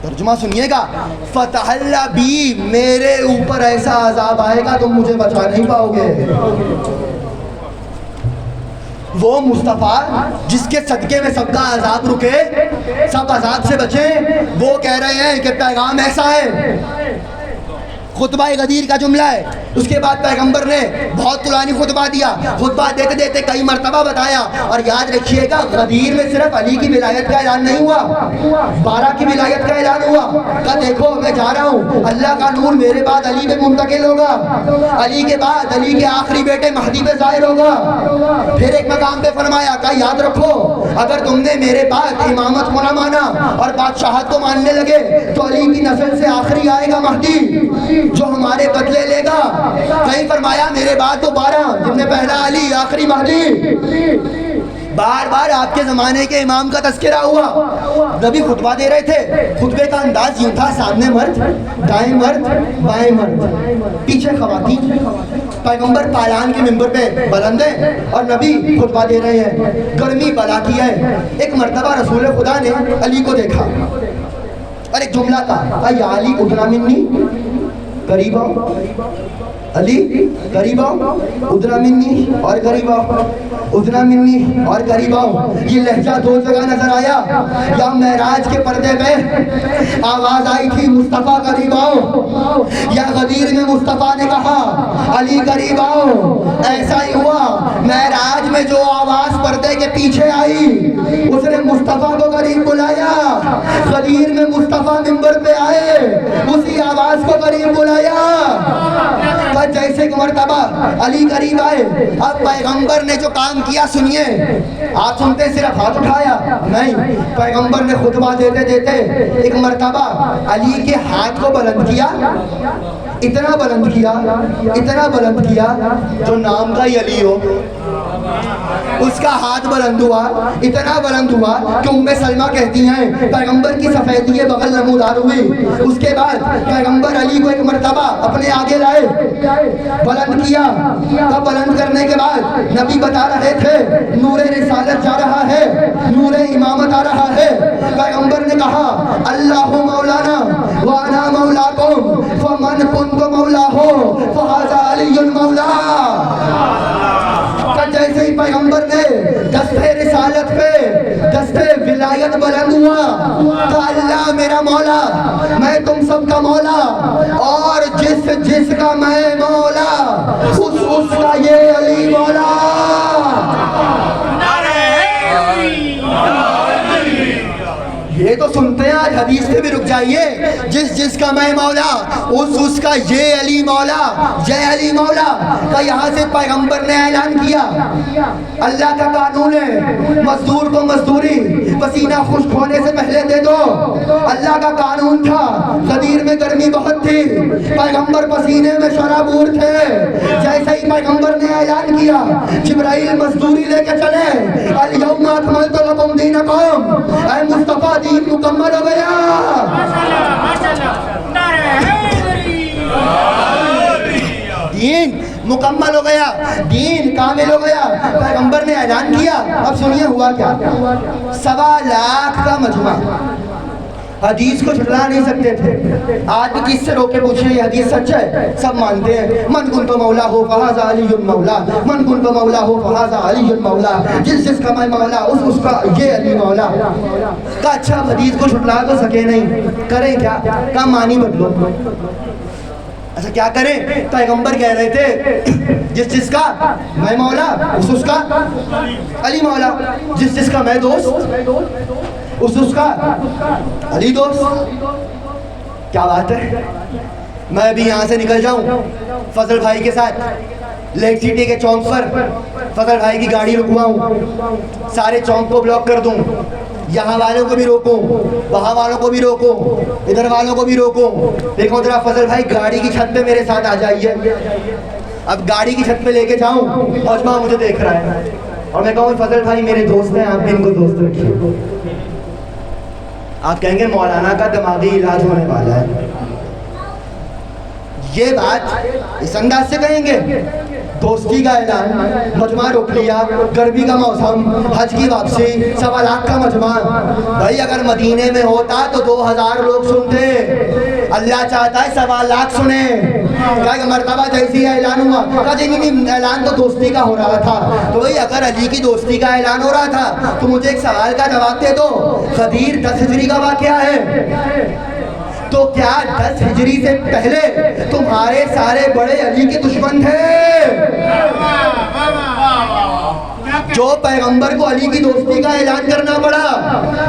Speaker 1: ترجمہ سنیے گا، فتحل بی، میرے اوپر ایسا عذاب آئے گا تم مجھے بچا نہیں پاؤ گے. وہ مصطفیٰ جس کے صدقے میں سب کا عذاب رکے، سب عذاب سے بچیں، وہ کہہ رہے ہیں کہ پیغام ایسا ہے. خطبہ غدیر کا جملہ ہے. اس کے بعد پیغمبر نے بہت طولانی خطبہ دیا. خطبہ دیتے دیتے کئی مرتبہ بتایا. اور یاد رکھیے گا غدیر میں صرف علی کی ولایت کا اعلان نہیں ہوا، 12 کی ولایت کا اعلان ہوا کہ دیکھو میں جا رہا ہوں، اللہ کا نور میرے بعد علی پہ منتقل ہوگا، علی کے بعد علی کے آخری بیٹے مہدی پہ ظاہر ہوگا. پھر ایک مقام پہ فرمایا کہ یاد رکھو اگر تم نے میرے بعد امامت کو نہ مانا اور بادشاہت کو ماننے لگے تو علی کی نسل سے آخری آئے گا مہدی جو ہمارے بدلے لے گا. کہیں فرمایا میرے بعد تو 12، جن میں پہلا علی آخری مہدی. بار بار آپ کے زمانے کے امام کا تذکرہ ہوا. نبی خطبہ دے رہے تھے، خطبے کا انداز یوں تھا، سامنے مرد، دائیں مرد، بائیں مرد، پیچھے خواتین. پیغمبر پالان کے ممبر پہ بلند ہے اور نبی خطبہ دے رہے ہیں. گرمی بلا کی ہے. ایک مرتبہ رسول خدا نے علی کو دیکھا اور ایک جملہ تھا، اے علی ادنا منی، قریب آؤ، علی قریب آؤ، ادنا منی اور قریب آؤ، ادنا منی اور قریب آؤ. یہ لہجہ 2 جگہ نظر آیا. یا معراج کے پردے پہ آواز آئی تھی مصطفیٰ قریب آؤ، یا غدیر میں مصطفیٰ نے کہا علی قریب آؤ. ایسا ہی ہوا، معراج میں جو آواز پردے کے پیچھے آئی اس نے مصطفیٰ کو قریب بلایا. غدیر میں مصطفیٰ ممبر پہ آئے، اسی آواز کو قریب بلایا. جیسے کہ مرتبہ علی قریب آئے. اب پیغمبر نے جو کام کیا سنیے. آپ سنتے صرف ہاتھ اٹھایا نہیں، پیغمبر نے خطبہ دیتے دیتے ایک مرتبہ علی کے ہاتھ کو بلند کیا، اتنا بلند کیا، اتنا بلند کیا جو نام کا ہی علی ہو. اس کا ہاتھ بلند ہوا، اتنا بلند ہوا کہ ام سلمہ کہتی ہیں پیغمبر کی سفیدی بغل نمودار ہوئی. اس کے بعد پیغمبر علی کو ایک مرتبہ اپنے آگے لائے، بلند کیا. تب بلند کرنے کے بعد نبی بتا رہے تھے نور رسالت جا رہا ہے، نور امامت آ رہا ہے. پیغمبر نے کہا اللہ مولانا وانا مولاکم فمن کنت مولاہ فہذا علی المولا. جیسے ہی پیغمبر نے دستے رسالت پہ دستے ولایت بلند ہوا تو اللہ میرا مولا، میں تم سب کا مولا، اور جس کا میں مولا اس کا یہ علی مولا. یہ تو سنتے ہیں آج، حدیث پہ بھی رک جائیے. جس کا میں مولا اس کا یہ علی مولا، یہ علی مولا کا یہاں سے پیغمبر نے اعلان کیا. اللہ کا قانون ہے مزدور کو مزدوری پسینہ خشک ہونے سے پہلے دے دو. اللہ کا قانون تھا. غدیر میں گرمی بہت تھی، پیغمبر پسینے میں شرابور تھے. جیسے ہی پیغمبر نے اعلان کیا جبرائیل مزدوری لے کے چلے، الیوم اکملت لکم دینکم، اے مصطفیٰ دین مکمل ہو گیا. دین مکمل ہو گیا، دین کامل ہو گیا. پیغمبر نے اعلان کیا. اب سنیے ہوا کیا. 1.25 لاکھ کا مجمع حدیث کو جھٹلا نہیں سکتے تھے. آج بھی کس سے روکے پوچھیں یہ حدیث سچ ہے؟ سب مانتے ہیں. من کنت مولا ہو فہذا علی المولا، من کنت مولا ہو فہذا علی المولا. جس کا میں مولا اس کا یہ علی مولا. کا اچھا حدیث کو جھٹلا تو سکے نہیں، کریں کیا؟ کا معنی بدلو. اچھا کیا کریں؟ پیغمبر کہہ رہے تھے جس کا میں مولا اس کا علی مولا، جس کا میں دوست اس کا علی دوست. کیا بات ہے. میں ابھی یہاں سے نکل جاؤں فضل بھائی کے ساتھ لیک سٹی کے چوک پر، فضل بھائی کی گاڑی رکواؤں، سارے چوک کو بلاک کر دوں، یہاں والوں کو بھی روکوں، وہاں والوں کو بھی روکوں، ادھر والوں کو بھی روکوں. دیکھو ذرا فضل بھائی گاڑی کی چھت پہ میرے ساتھ آ جائیے. اب گاڑی کی چھت پہ لے کے جاؤں، مجمع مجھے دیکھ رہا ہے اور میں کہوں فضل بھائی میرے دوست ہیں، آپ بھی ان کو دوست رکھیے. آپ کہیں گے مولانا کا دماغی علاج ہونے والا ہے. یہ بات اس انداز سے کہیں گے. دوستی کا اعلان، مجمع روک لیا، گرمی کا موسم، حج کی واپسی، 1.25 لاکھ کا مجمع. بھائی اگر مدینے میں ہوتا تو 2000 لوگ سنتے. اللہ چاہتا ہے 1.25 لاکھ سنیں. کیا مرتبہ جیسی اعلان ہوا؟ کہا جی نہیں اعلان تو دوستی کا ہو رہا تھا. تو بھائی اگر علی کی دوستی کا اعلان ہو رہا تھا تو مجھے ایک سوال کا جواب دے دو. غدیر 10 ہجری کا واقعہ ہے، تو کیا 10 ہجری سے پہلے تمہارے سارے بڑے علی کے دشمن تھے؟ جو پیغمبر کو علی کی دوستی کا اعلان کرنا پڑا،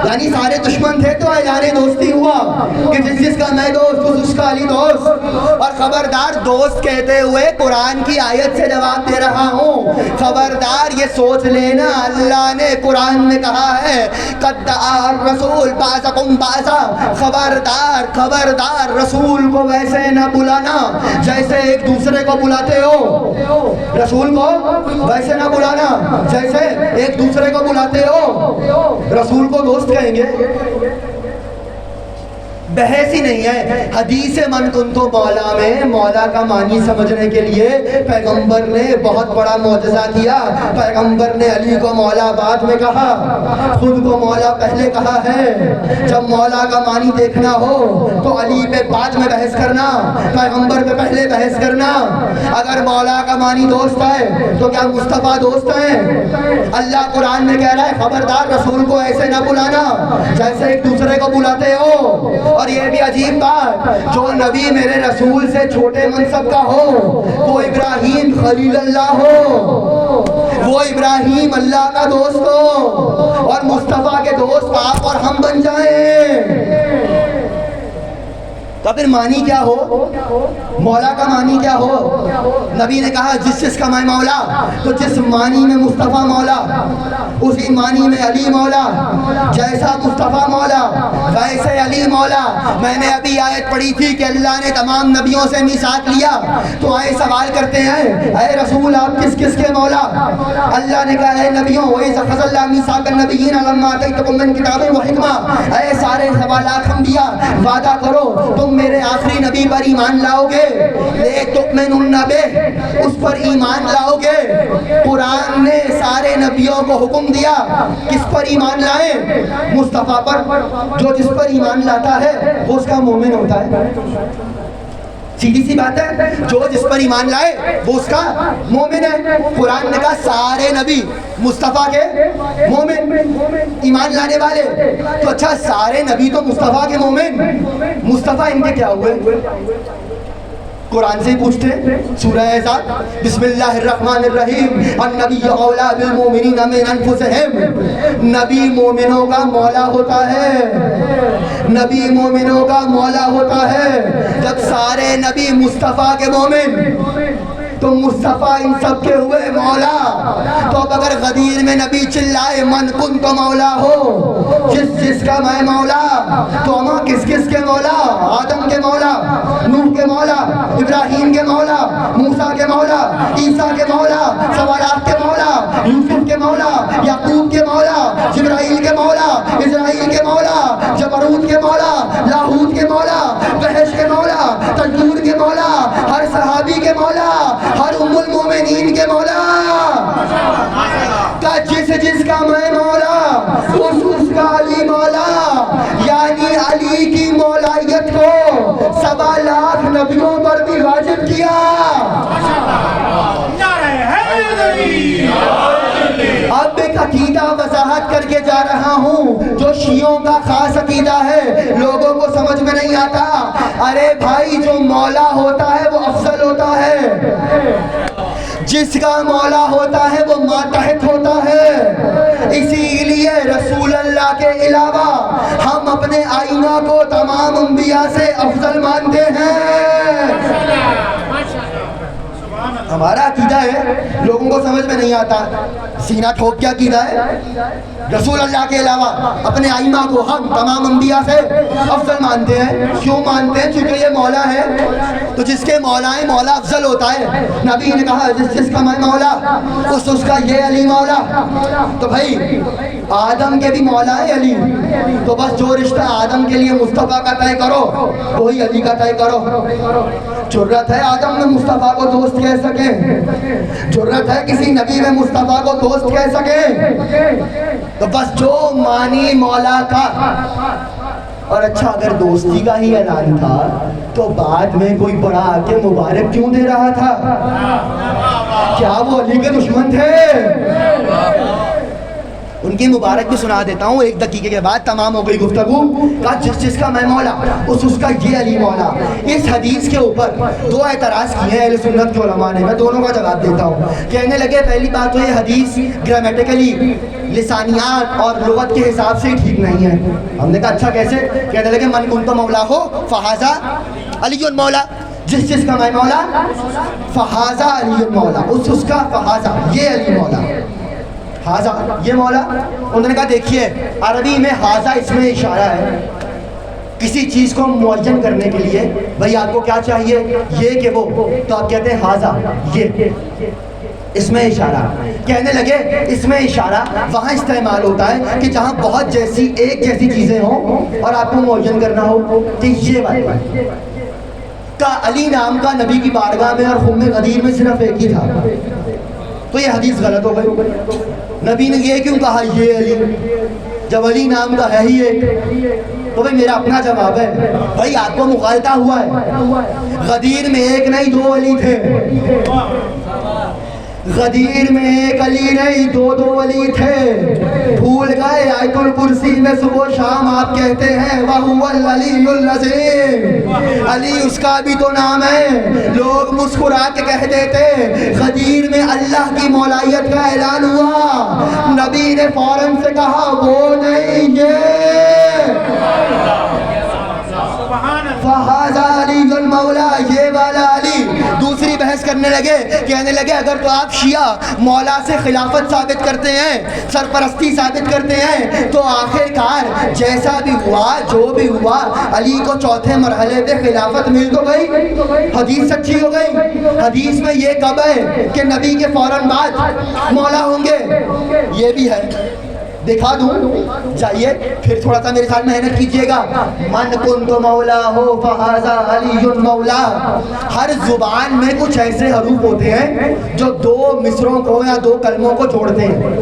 Speaker 1: یعنی سارے دشمن تھے تو اعلان دوستی ہوا کہ جس کا میں دوست اس کا علی دوست. اور خبردار دوست کہتے ہوئے قرآن کی آیت سے جواب دے رہا ہوں. خبردار یہ سوچ لینا اللہ نے قرآن میں کہا ہے قد الرسول بعثکم بعثا. خبردار رسول کو ویسے نہ بلانا جیسے ایک دوسرے کو بلاتے ہو. رسول کو ویسے نہ بلانا جیسے ایک دوسرے کو بلاتے ہو. رسول کو دوست کہیں گے؟ بحث ہی نہیں ہے. حدیث من کنتو مولا میں مولا کا معنی سمجھنے کے لیے پیغمبر نے بہت بڑا معجزہ کیا. پیغمبر نے علی کو مولا بعد میں کہا، خود کو مولا پہلے کہا ہے. جب مولا کا معنی دیکھنا ہو تو علی پہ بعد میں بحث کرنا، پیغمبر پہ پہلے بحث کرنا. اگر مولا کا معنی دوست ہے تو کیا مصطفیٰ دوست ہیں؟ اللہ قرآن میں کہہ رہا ہے خبردار رسول کو ایسے نہ بلانا جیسے ایک دوسرے کو بلاتے ہو. اور یہ بھی عجیب بات، جو نبی میرے رسول سے چھوٹے منصب کا ہو وہ ابراہیم خلیل اللہ ہو، وہ ابراہیم اللہ کا دوست ہو اور مصطفیٰ کے دوست آپ اور ہم بن جائیں، تو پھر معنی کیا ہو؟ مولا کا معنی کیا ہو؟ نبی نے کہا جس کا میں مولا، تو جس معنی میں مصطفیٰ مولا اسی معنی میں علی مولا. جیسا مصطفیٰ مولا ویسے علی مولا. میں نے ابھی آیت پڑھی تھی کہ اللہ نے تمام نبیوں سے میثاق لیا، تو آئے سوال کرتے ہیں اے رسول آپ کس کس کے مولا؟ اللہ نے کہا اے نبیوں وَإِذْ أَخَذَ اللَّهُ مِيثَاقَ النَّبِيِّينَ لَمَّا آتَيْتُكُم مِّن کِتَابٍ وَحِکْمَةٍ. اے سارے سوالات انبیاء وعدہ کرو تم میرے آخری نبی پر ایمان لاؤ گے، لَتُؤْمِنُنَّ بِهِ اس پر ایمان لاؤ گے. قرآن نے سارے نبیوں کو حکم دیا کس پر ایمان لائیں؟ مصطفیٰ پر. جو جس پر ایمان لاتا ہے وہ اس کا مومن ہوتا ہے. سیدھی سی بات ہے، جو جس پر ایمان لائے وہ اس کا مومن ہے. قرآن نے کہا سارے نبی مصطفیٰ کے مومن، ایمان لانے والے. تو اچھا سارے نبی تو مصطفیٰ کے مومن، مصطفیٰ ان کے کیا ہوئے؟ قرآن سے ہی پوچھتے ہیں. سورہ احزاب بسم اللہ الرحمن الرحیم النبی اولا بالمؤمنین من انفسہم. نبی مومنوں کا مولا ہوتا ہے، نبی مومنوں کا مولا ہوتا ہے. جب سارے نبی مصطفیٰ کے مومن تو مصطفیٰ ان سب کے ہوئے مولا. تو اب اگر غدیر میں نبی چلائے من کن تو مولا ہو، جس کا میں مولا، تو ہم کس کس کے مولا؟ آدم کے مولا، نوح کے مولا، ابراہیم کے مولا، موسیٰ کے مولا، عیسیٰ کے مولا، سوالات کے مولا، یوسف کے مولا، یعقوب کے مولا، جبرائیل کے مولا، اسرائیل کے مولا، جبروت کے مولا، لاہوت کے مولا، وحش کے مولا، تنور کے مولا، ہر صحابی کے مولا، ہر ام المومنین کے مولا. کا جس کا میں مولا اس کا علی مولا. یعنی علی کی مولایت کو 1.25 لاکھ نبیوں پر بھی واجب کیا. اب ایک عقیدہ وضاحت کر کے جا رہا ہوں جو شیعوں کا خاص عقیدہ ہے، لوگوں کو سمجھ میں نہیں آتا. ارے بھائی جو مولا ہوتا ہے وہ افضل ہوتا ہے، جس کا مولا ہوتا ہے وہ ماتحت ہوتا ہے. اسی لیے رسول اللہ کے علاوہ ہم اپنے آئینہ کو تمام انبیاء سے افضل مانتے ہیں. ہمارا عقیدہ ہے لوگوں کو سمجھ میں نہیں آتا. سینہ ٹھوک کے عقیدہ ہے رسول اللہ کے علاوہ اپنے ائمہ کو ہم تمام انبیاء سے افضل مانتے ہیں. کیوں مانتے ہیں؟ چونکہ یہ مولا ہے تو جس کے مولا ہے مولا افضل ہوتا ہے. نبی نے کہا جس کا میں مولا اس کا یہ علی مولا. تو بھائی آدم کے بھی مولا ہے علی, تو بس جو رشتہ آدم کے لیے مصطفیٰ کا طے کرو وہی علی کا طے کرو. جرت ہے آدم میں مصطفیٰ کو دوست کہہ سکیں, جرت ہے کسی نبی میں مصطفیٰ کو دوست کہہ سکیں. تو بس جو مانی مولا کا. اور اچھا اگر دوستی کا ہی اعلان تھا تو بعد میں کوئی بڑا آ کے مبارک کیوں دے رہا تھا؟ کیا وہ علی کے دشمن تھے؟ ان کی مبارک بھی سنا دیتا ہوں, 1 دقیقے کے بعد تمام ہو گئی گفتگو. کہا جس کا میں مولا اس کا یہ علی مولا. اس حدیث کے اوپر 2 اعتراض کیے ہیں اہل سنت کے علماء نے, میں دونوں کا جواب دیتا ہوں. کہنے لگے پہلی بات تو یہ حدیث گرامیٹیکلی لسانیات اور لغت کے حساب سے ٹھیک نہیں ہے. ہم نے کہا اچھا کیسے؟ کہنے لگے من کنت مولا ہو فہذا علی مولا, جس کا میں مولا فہذا علی مولا, اس کا فہذا یہ علی مولا, حاضہ یہ مولا. انہوں نے کہا دیکھیے عربی میں حاضہ اس میں اشارہ ہے کسی چیز کو معین کرنے کے لیے. بھائی آپ کو کیا چاہیے؟ یہ کہ وہ, تو آپ کہتے ہیں حاضہ یہ, اس میں اشارہ. کہنے لگے اس میں اشارہ وہاں استعمال ہوتا ہے کہ جہاں بہت ایک جیسی چیزیں ہوں اور آپ کو معین کرنا ہو. کہ یہ بات کا علی نام کا نبی کی بارگاہ میں اور خم غدیر میں صرف ایک ہی تھا, تو یہ حدیث غلط ہو گئی. نبی نے یہ کیوں کہا یہ علی جب علی نام کا ہے ہی ایک؟ تو بھائی میرا اپنا جواب ہے, بھائی آپ کو مغالطہ ہوا ہے. غدیر میں ایک نہیں 2 علی تھے. غدیر میں ایک علی نہیں 2 علی تھے. بھول گئے آیت الکرسی میں صبح و شام آپ کہتے ہیں وَهُوَ الْعَلِيُّ الْعَظِيمُ, علی اس کا بھی تو نام ہے. لوگ مسکرا کے کہہ دیتے غدیر میں اللہ کی مولائیت کا اعلان ہوا, نبی نے فوراً سے کہا وہ نہیں یہ فہذا علی المولا, یہ والا علی. دوسری بحث کرنے لگے, کہنے لگے اگر تو آپ شیعہ مولا سے خلافت ثابت کرتے ہیں, سرپرستی ثابت کرتے ہیں, تو آخر کار جیسا بھی ہوا جو بھی ہوا علی کو چوتھے مرحلے پہ خلافت مل تو گئی, حدیث سچی ہو گئی. حدیث میں یہ کب ہے کہ نبی کے فوراً بعد مولا ہوں گے؟ یہ بھی ہے, دکھا دوں چاہیے پھر تھوڑا سا میرے ساتھ محنت کیجئے گا. من کنت مولا ہو فہذا علی مولا. ہر زبان میں کچھ ایسے حروف ہوتے ہیں جو 2 مصروں کو یا 2 کلموں کو جوڑتے ہیں,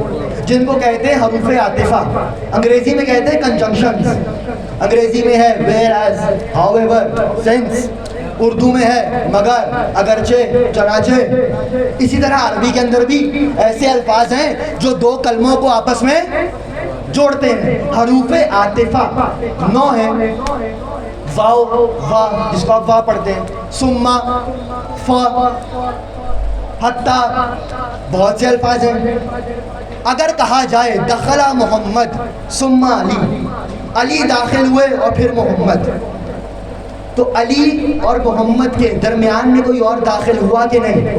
Speaker 1: جن کو کہتے ہیں حروف عاطفہ. انگریزی میں کہتے ہیں کنجنکشنز. انگریزی میں ہے where as, how ever, since. Urdu میں ہے مگر, اگرچہ, چنانچہ. اسی طرح عربی کے اندر بھی ایسے الفاظ ہیں جو 2 کلموں کو آپس میں جوڑتے ہیں. حروف عاطفہ 9 ہیں. واو, وا جس کو آپ وا پڑھتے ہیں, سما, فا, حتی, بہت سے الفاظ ہیں. اگر کہا جائے دخل محمد سما علی, علی داخل ہوئے اور پھر محمد, تو علی اور محمد کے درمیان میں کوئی اور داخل ہوا کہ نہیں؟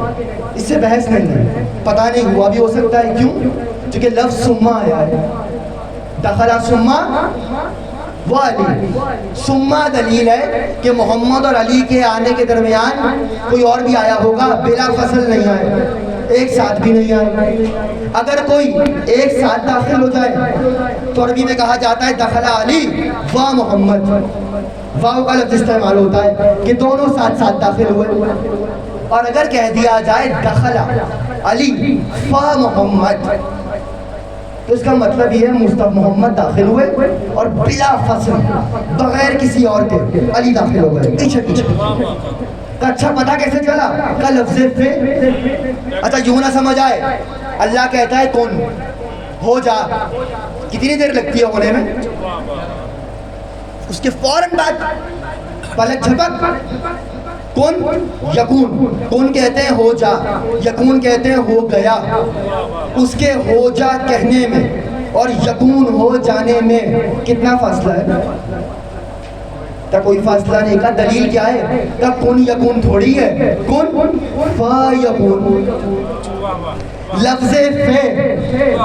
Speaker 1: اس سے بحث نہیں ہے, پتہ نہیں ہوا بھی ہو سکتا ہے. کیوں؟ کیونکہ لفظ سما آیا ہے, دخلا سما وہ علی. سما دلیل ہے کہ محمد اور علی کے آنے کے درمیان کوئی اور بھی آیا ہوگا, بلا فصل نہیں آئے, ایک ساتھ بھی نہیں آئے. اگر کوئی ایک ساتھ داخل ہو جائے تو عربی میں کہا جاتا ہے دخلا علی و محمد. واو کا لفظ استعمال ہوتا ہے کہ دونوں ساتھ ساتھ داخل ہوئے. اور اگر کہہ دیا جائے دخلا علی و محمد, تو اس کا مطلب یہ ہے محمد داخل ہوئے اور بلا فصل بغیر کسی اور کے علی داخل ہو گئے پیچھے پیچھے. اچھا پتہ کیسے چلا؟ کا لفظ پہ. اچھا یوں نہ سمجھ آئے, اللہ کہتا ہے کون ہو جا, کتنی دیر لگتی ہے ہونے میں؟ اس کے فوراً بعد پلک جھپک کون یکون. کون کہتے ہیں ہو جا, یکون کہتے ہیں ہو گیا. اس کے ہو جا کہنے میں اور یکون ہو جانے میں کتنا فاصلہ ہے؟ تب کوئی فاصلہ نہیں کا دلیل کیا ہے؟ تب کن یکون تھوڑی ہے، کن فیکون، لفظ فے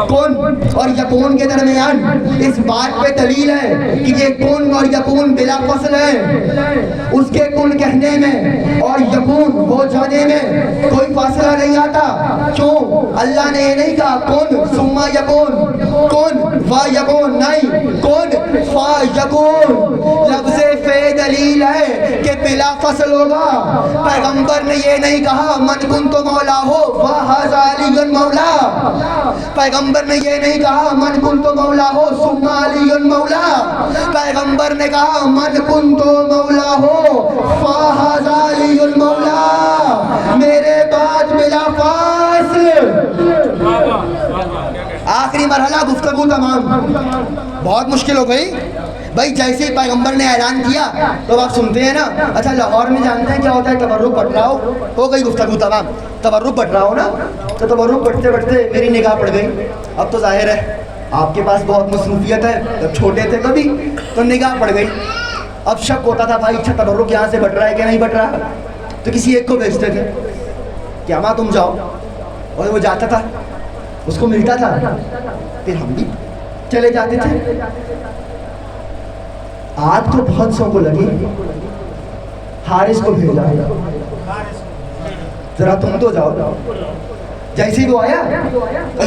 Speaker 1: کن اور یکون کے درمیان اس بات پہ دلیل ہے کہ یہ کن اور یکون بلا فصل ہے، اس کے کن کہنے میں اور یکون ہو جانے میں کوئی فاصلہ نہیں آتا. کیوں؟ اللہ نے یہ نہیں کہا کن ثم یکون، کن فا یکون، نہیں، کن فا یکون. لفظ فے دلیل ہے کہ بلا فصل ہوگا. پیغمبر نے یہ نہیں کہا من کنت مولا ہو فہذا علی مولا. پیغمبر نے یہ نہیں کہا من کنت مولا ہو ثم علی مولا. پیغمبر نے کہا من کنت مولا ہو فہذا علی مولا، میرے بعد بلا فاصل. آخری مرحلہ گفتگو تمام. بہت مشکل ہو گئی بھائی. جیسے ہی پیغمبر نے اعلان کیا تو آپ سنتے ہیں نا. اچھا لاہور میں جانتے ہیں کیا ہوتا ہے؟ تبرک بٹ رہا ہو گئی گفتگو تمام. تبرک بٹ رہا ہو نا، تو تبرک بٹتے بٹتے میری نگاہ پڑ گئی. اب تو ظاہر ہے آپ کے پاس بہت مصروفیت ہے، جب چھوٹے تھے کبھی تو نگاہ پڑ گئی. اب شک ہوتا تھا بھائی اچھا تبرک یہاں سے بٹ رہا ہے کہ نہیں بٹ رہا، تو کسی ایک کو بھیجتے تھے کہ اماں تم جاؤ، اور وہ جاتا تھا، اس کو ملتا تھا، پھر ہم بھی چلے جاتے تھے. آگ تو بہت سو کو لگی، حارث کو بھیجا ذرا تم تو جاؤ. جیسے ہی وہ آیا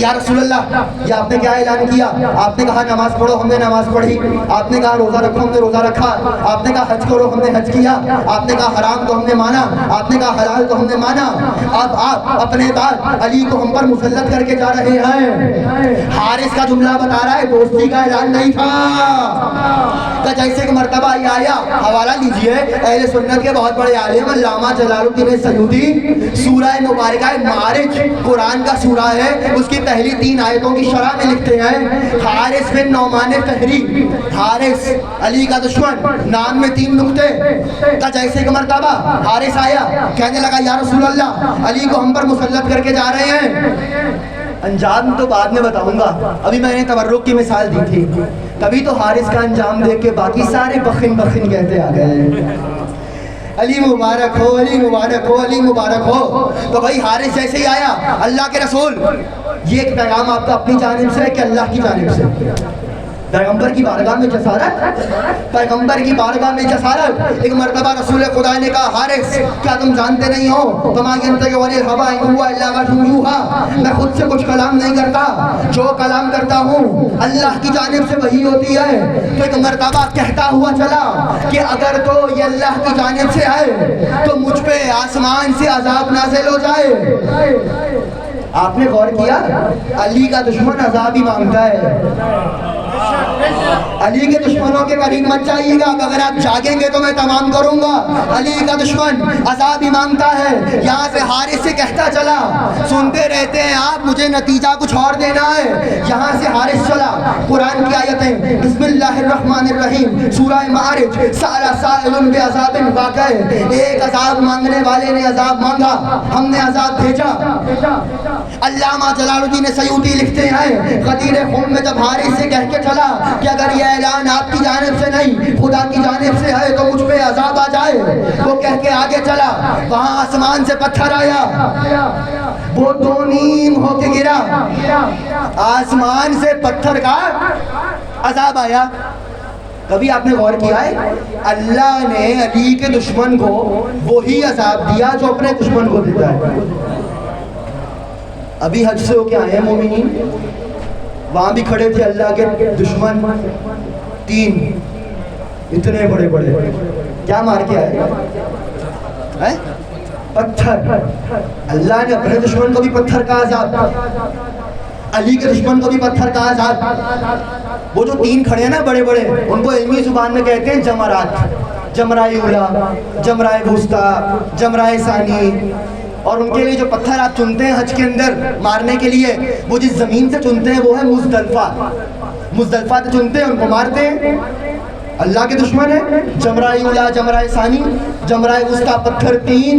Speaker 1: یا رسول اللہ یہ آپ نے کیا اعلان کیا؟ آپ نے کہا نماز پڑھو، ہم نے نماز پڑھی. آپ نے کہا روزہ رکھو، ہم نے روزہ رکھا. آپ نے کہا حج کرو، ہم نے حج کیا. آپ نے کہا حرام تو ہم نے مانا، آپ نے کہا حلال تو ہم نے مانا. اب آپ اپنے بعد علی کو ہم پر مسلط کر کے جا رہے ہیں. حارث کا جملہ بتا رہا ہے دوستی کا اعلان نہیں تھا. کہ جیسے کہ مرتبہ یہ آیا، حوالہ لیجئے اہل سنت کے بہت بڑے عالم علامہ جلال الدین سیوطی سورہ مبارکہ معارج قرآن کا سورہ ہے، اس کی پہلی 3 آیتوں کی شرح میں لکھتے ہیں حارث بن نعمان فہری، حارث علی کا دشمن، نام میں 3 نقطے. کا جیسے کہ مرتبہ حارث آیا کہنے لگا یا رسول اللہ علی کو ہم پر مسلط کر کے جا رہے ہیں. انجام تو بعد میں بتاؤں گا، ابھی میں نے تبرک کی مثال دی تھی. تبھی تو حارث کا انجام دیکھ کے باقی سارے بخن بخن کہتے آ گئے علی مبارک ہو، علی مبارک ہو، علی مبارک ہو. تو بھائی حارث جیسے ہی آیا، اللہ کے رسول یہ ایک پیغام آپ کا اپنی جانب سے ہے کہ اللہ کی جانب سے؟ پیغمبر کی بارگاہ میں جسارت، پیغمبر کی بارگاہ میں جسارت. ایک مرتبہ رسول خدا نے کہا حارث کیا تم جانتے نہیں ہو تمہاری انتظر والی ہوا ہوا اللہ کا شنجوہا، میں خود سے کچھ کلام نہیں کرتا، جو کلام کرتا ہوں اللہ کی جانب سے وہی ہوتی ہے. تو ایک مرتبہ کہتا ہوا چلا کہ اگر تو یہ اللہ کی جانب سے ہے تو مجھ پہ آسمان سے عذاب نازل ہو جائے. آپ نے غور کیا علی کا دشمن عذاب ہی مانگتا ہے. علی کے دشمنوں کے قریب مت جائیے گا، اگر آپ جاگیں گے تو میں تمام کروں گا. علی کا دشمن عذاب ہی مانگتا ہے. یہاں سے حارث سے کہتا چلا، سنتے رہتے ہیں آپ، مجھے نتیجہ کچھ اور دینا ہے. یہاں سے حارث چلا. قرآن کی آیتیں بسم اللہ الرحمن الرحیم سورہ معارج سأل سائل بعذاب واقع. ایک عذاب مانگنے والے نے عذاب مانگا، ہم نے عذاب بھیجا. علامہ جلال الدین سیوطی لکھتے ہیں غدیر خم میں جب حارث سے کہہ کے چلا کہ اگر یہ اعلان آپ کی جانب سے نہیں خدا کی جانب سے ہے تو مجھ پہ عذاب آ جائے، وہ کہہ کے آگے چلا. وہاں آسمان سے پتھر آیا، وہ 2 نیم ہو کے گرا. آسمان سے پتھر کا عذاب آیا. کبھی آپ نے غور کیا ہے اللہ نے علی کے دشمن کو وہی عذاب دیا جو اپنے دشمن کو دیتا ہے. ابھی حج سے ہو کے آئے ہیں مومنین، وہاں بھی کھڑے تھے اللہ کے دشمن 3 اتنے بڑے بڑے. کیا مار کے آئے؟ پتھر. اللہ نے اپنے دشمن کو بھی پتھر کا عذاب، علی کے دشمن کو بھی پتھر کا عذاب. وہ جو 3 کھڑے ہیں نا بڑے بڑے، ان کو علمی زبان میں کہتے ہیں جمرات. جمرہ اولا، جمرہ وسطیٰ، جمرہ ثانی. اور ان کے لیے جو پتھر آپ چنتے ہیں حج کے اندر مارنے کے لیے، وہ جس زمین سے چنتے ہیں وہ ہے مزدلفہ. مزدلفہ سے چنتے ہیں، ان کو مارتے ہیں. اللہ کے دشمن ہے. جمرہ اولا، جمرہ ثانی، جمرہ وسطیٰ، پتھر 3.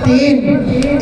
Speaker 1: 3,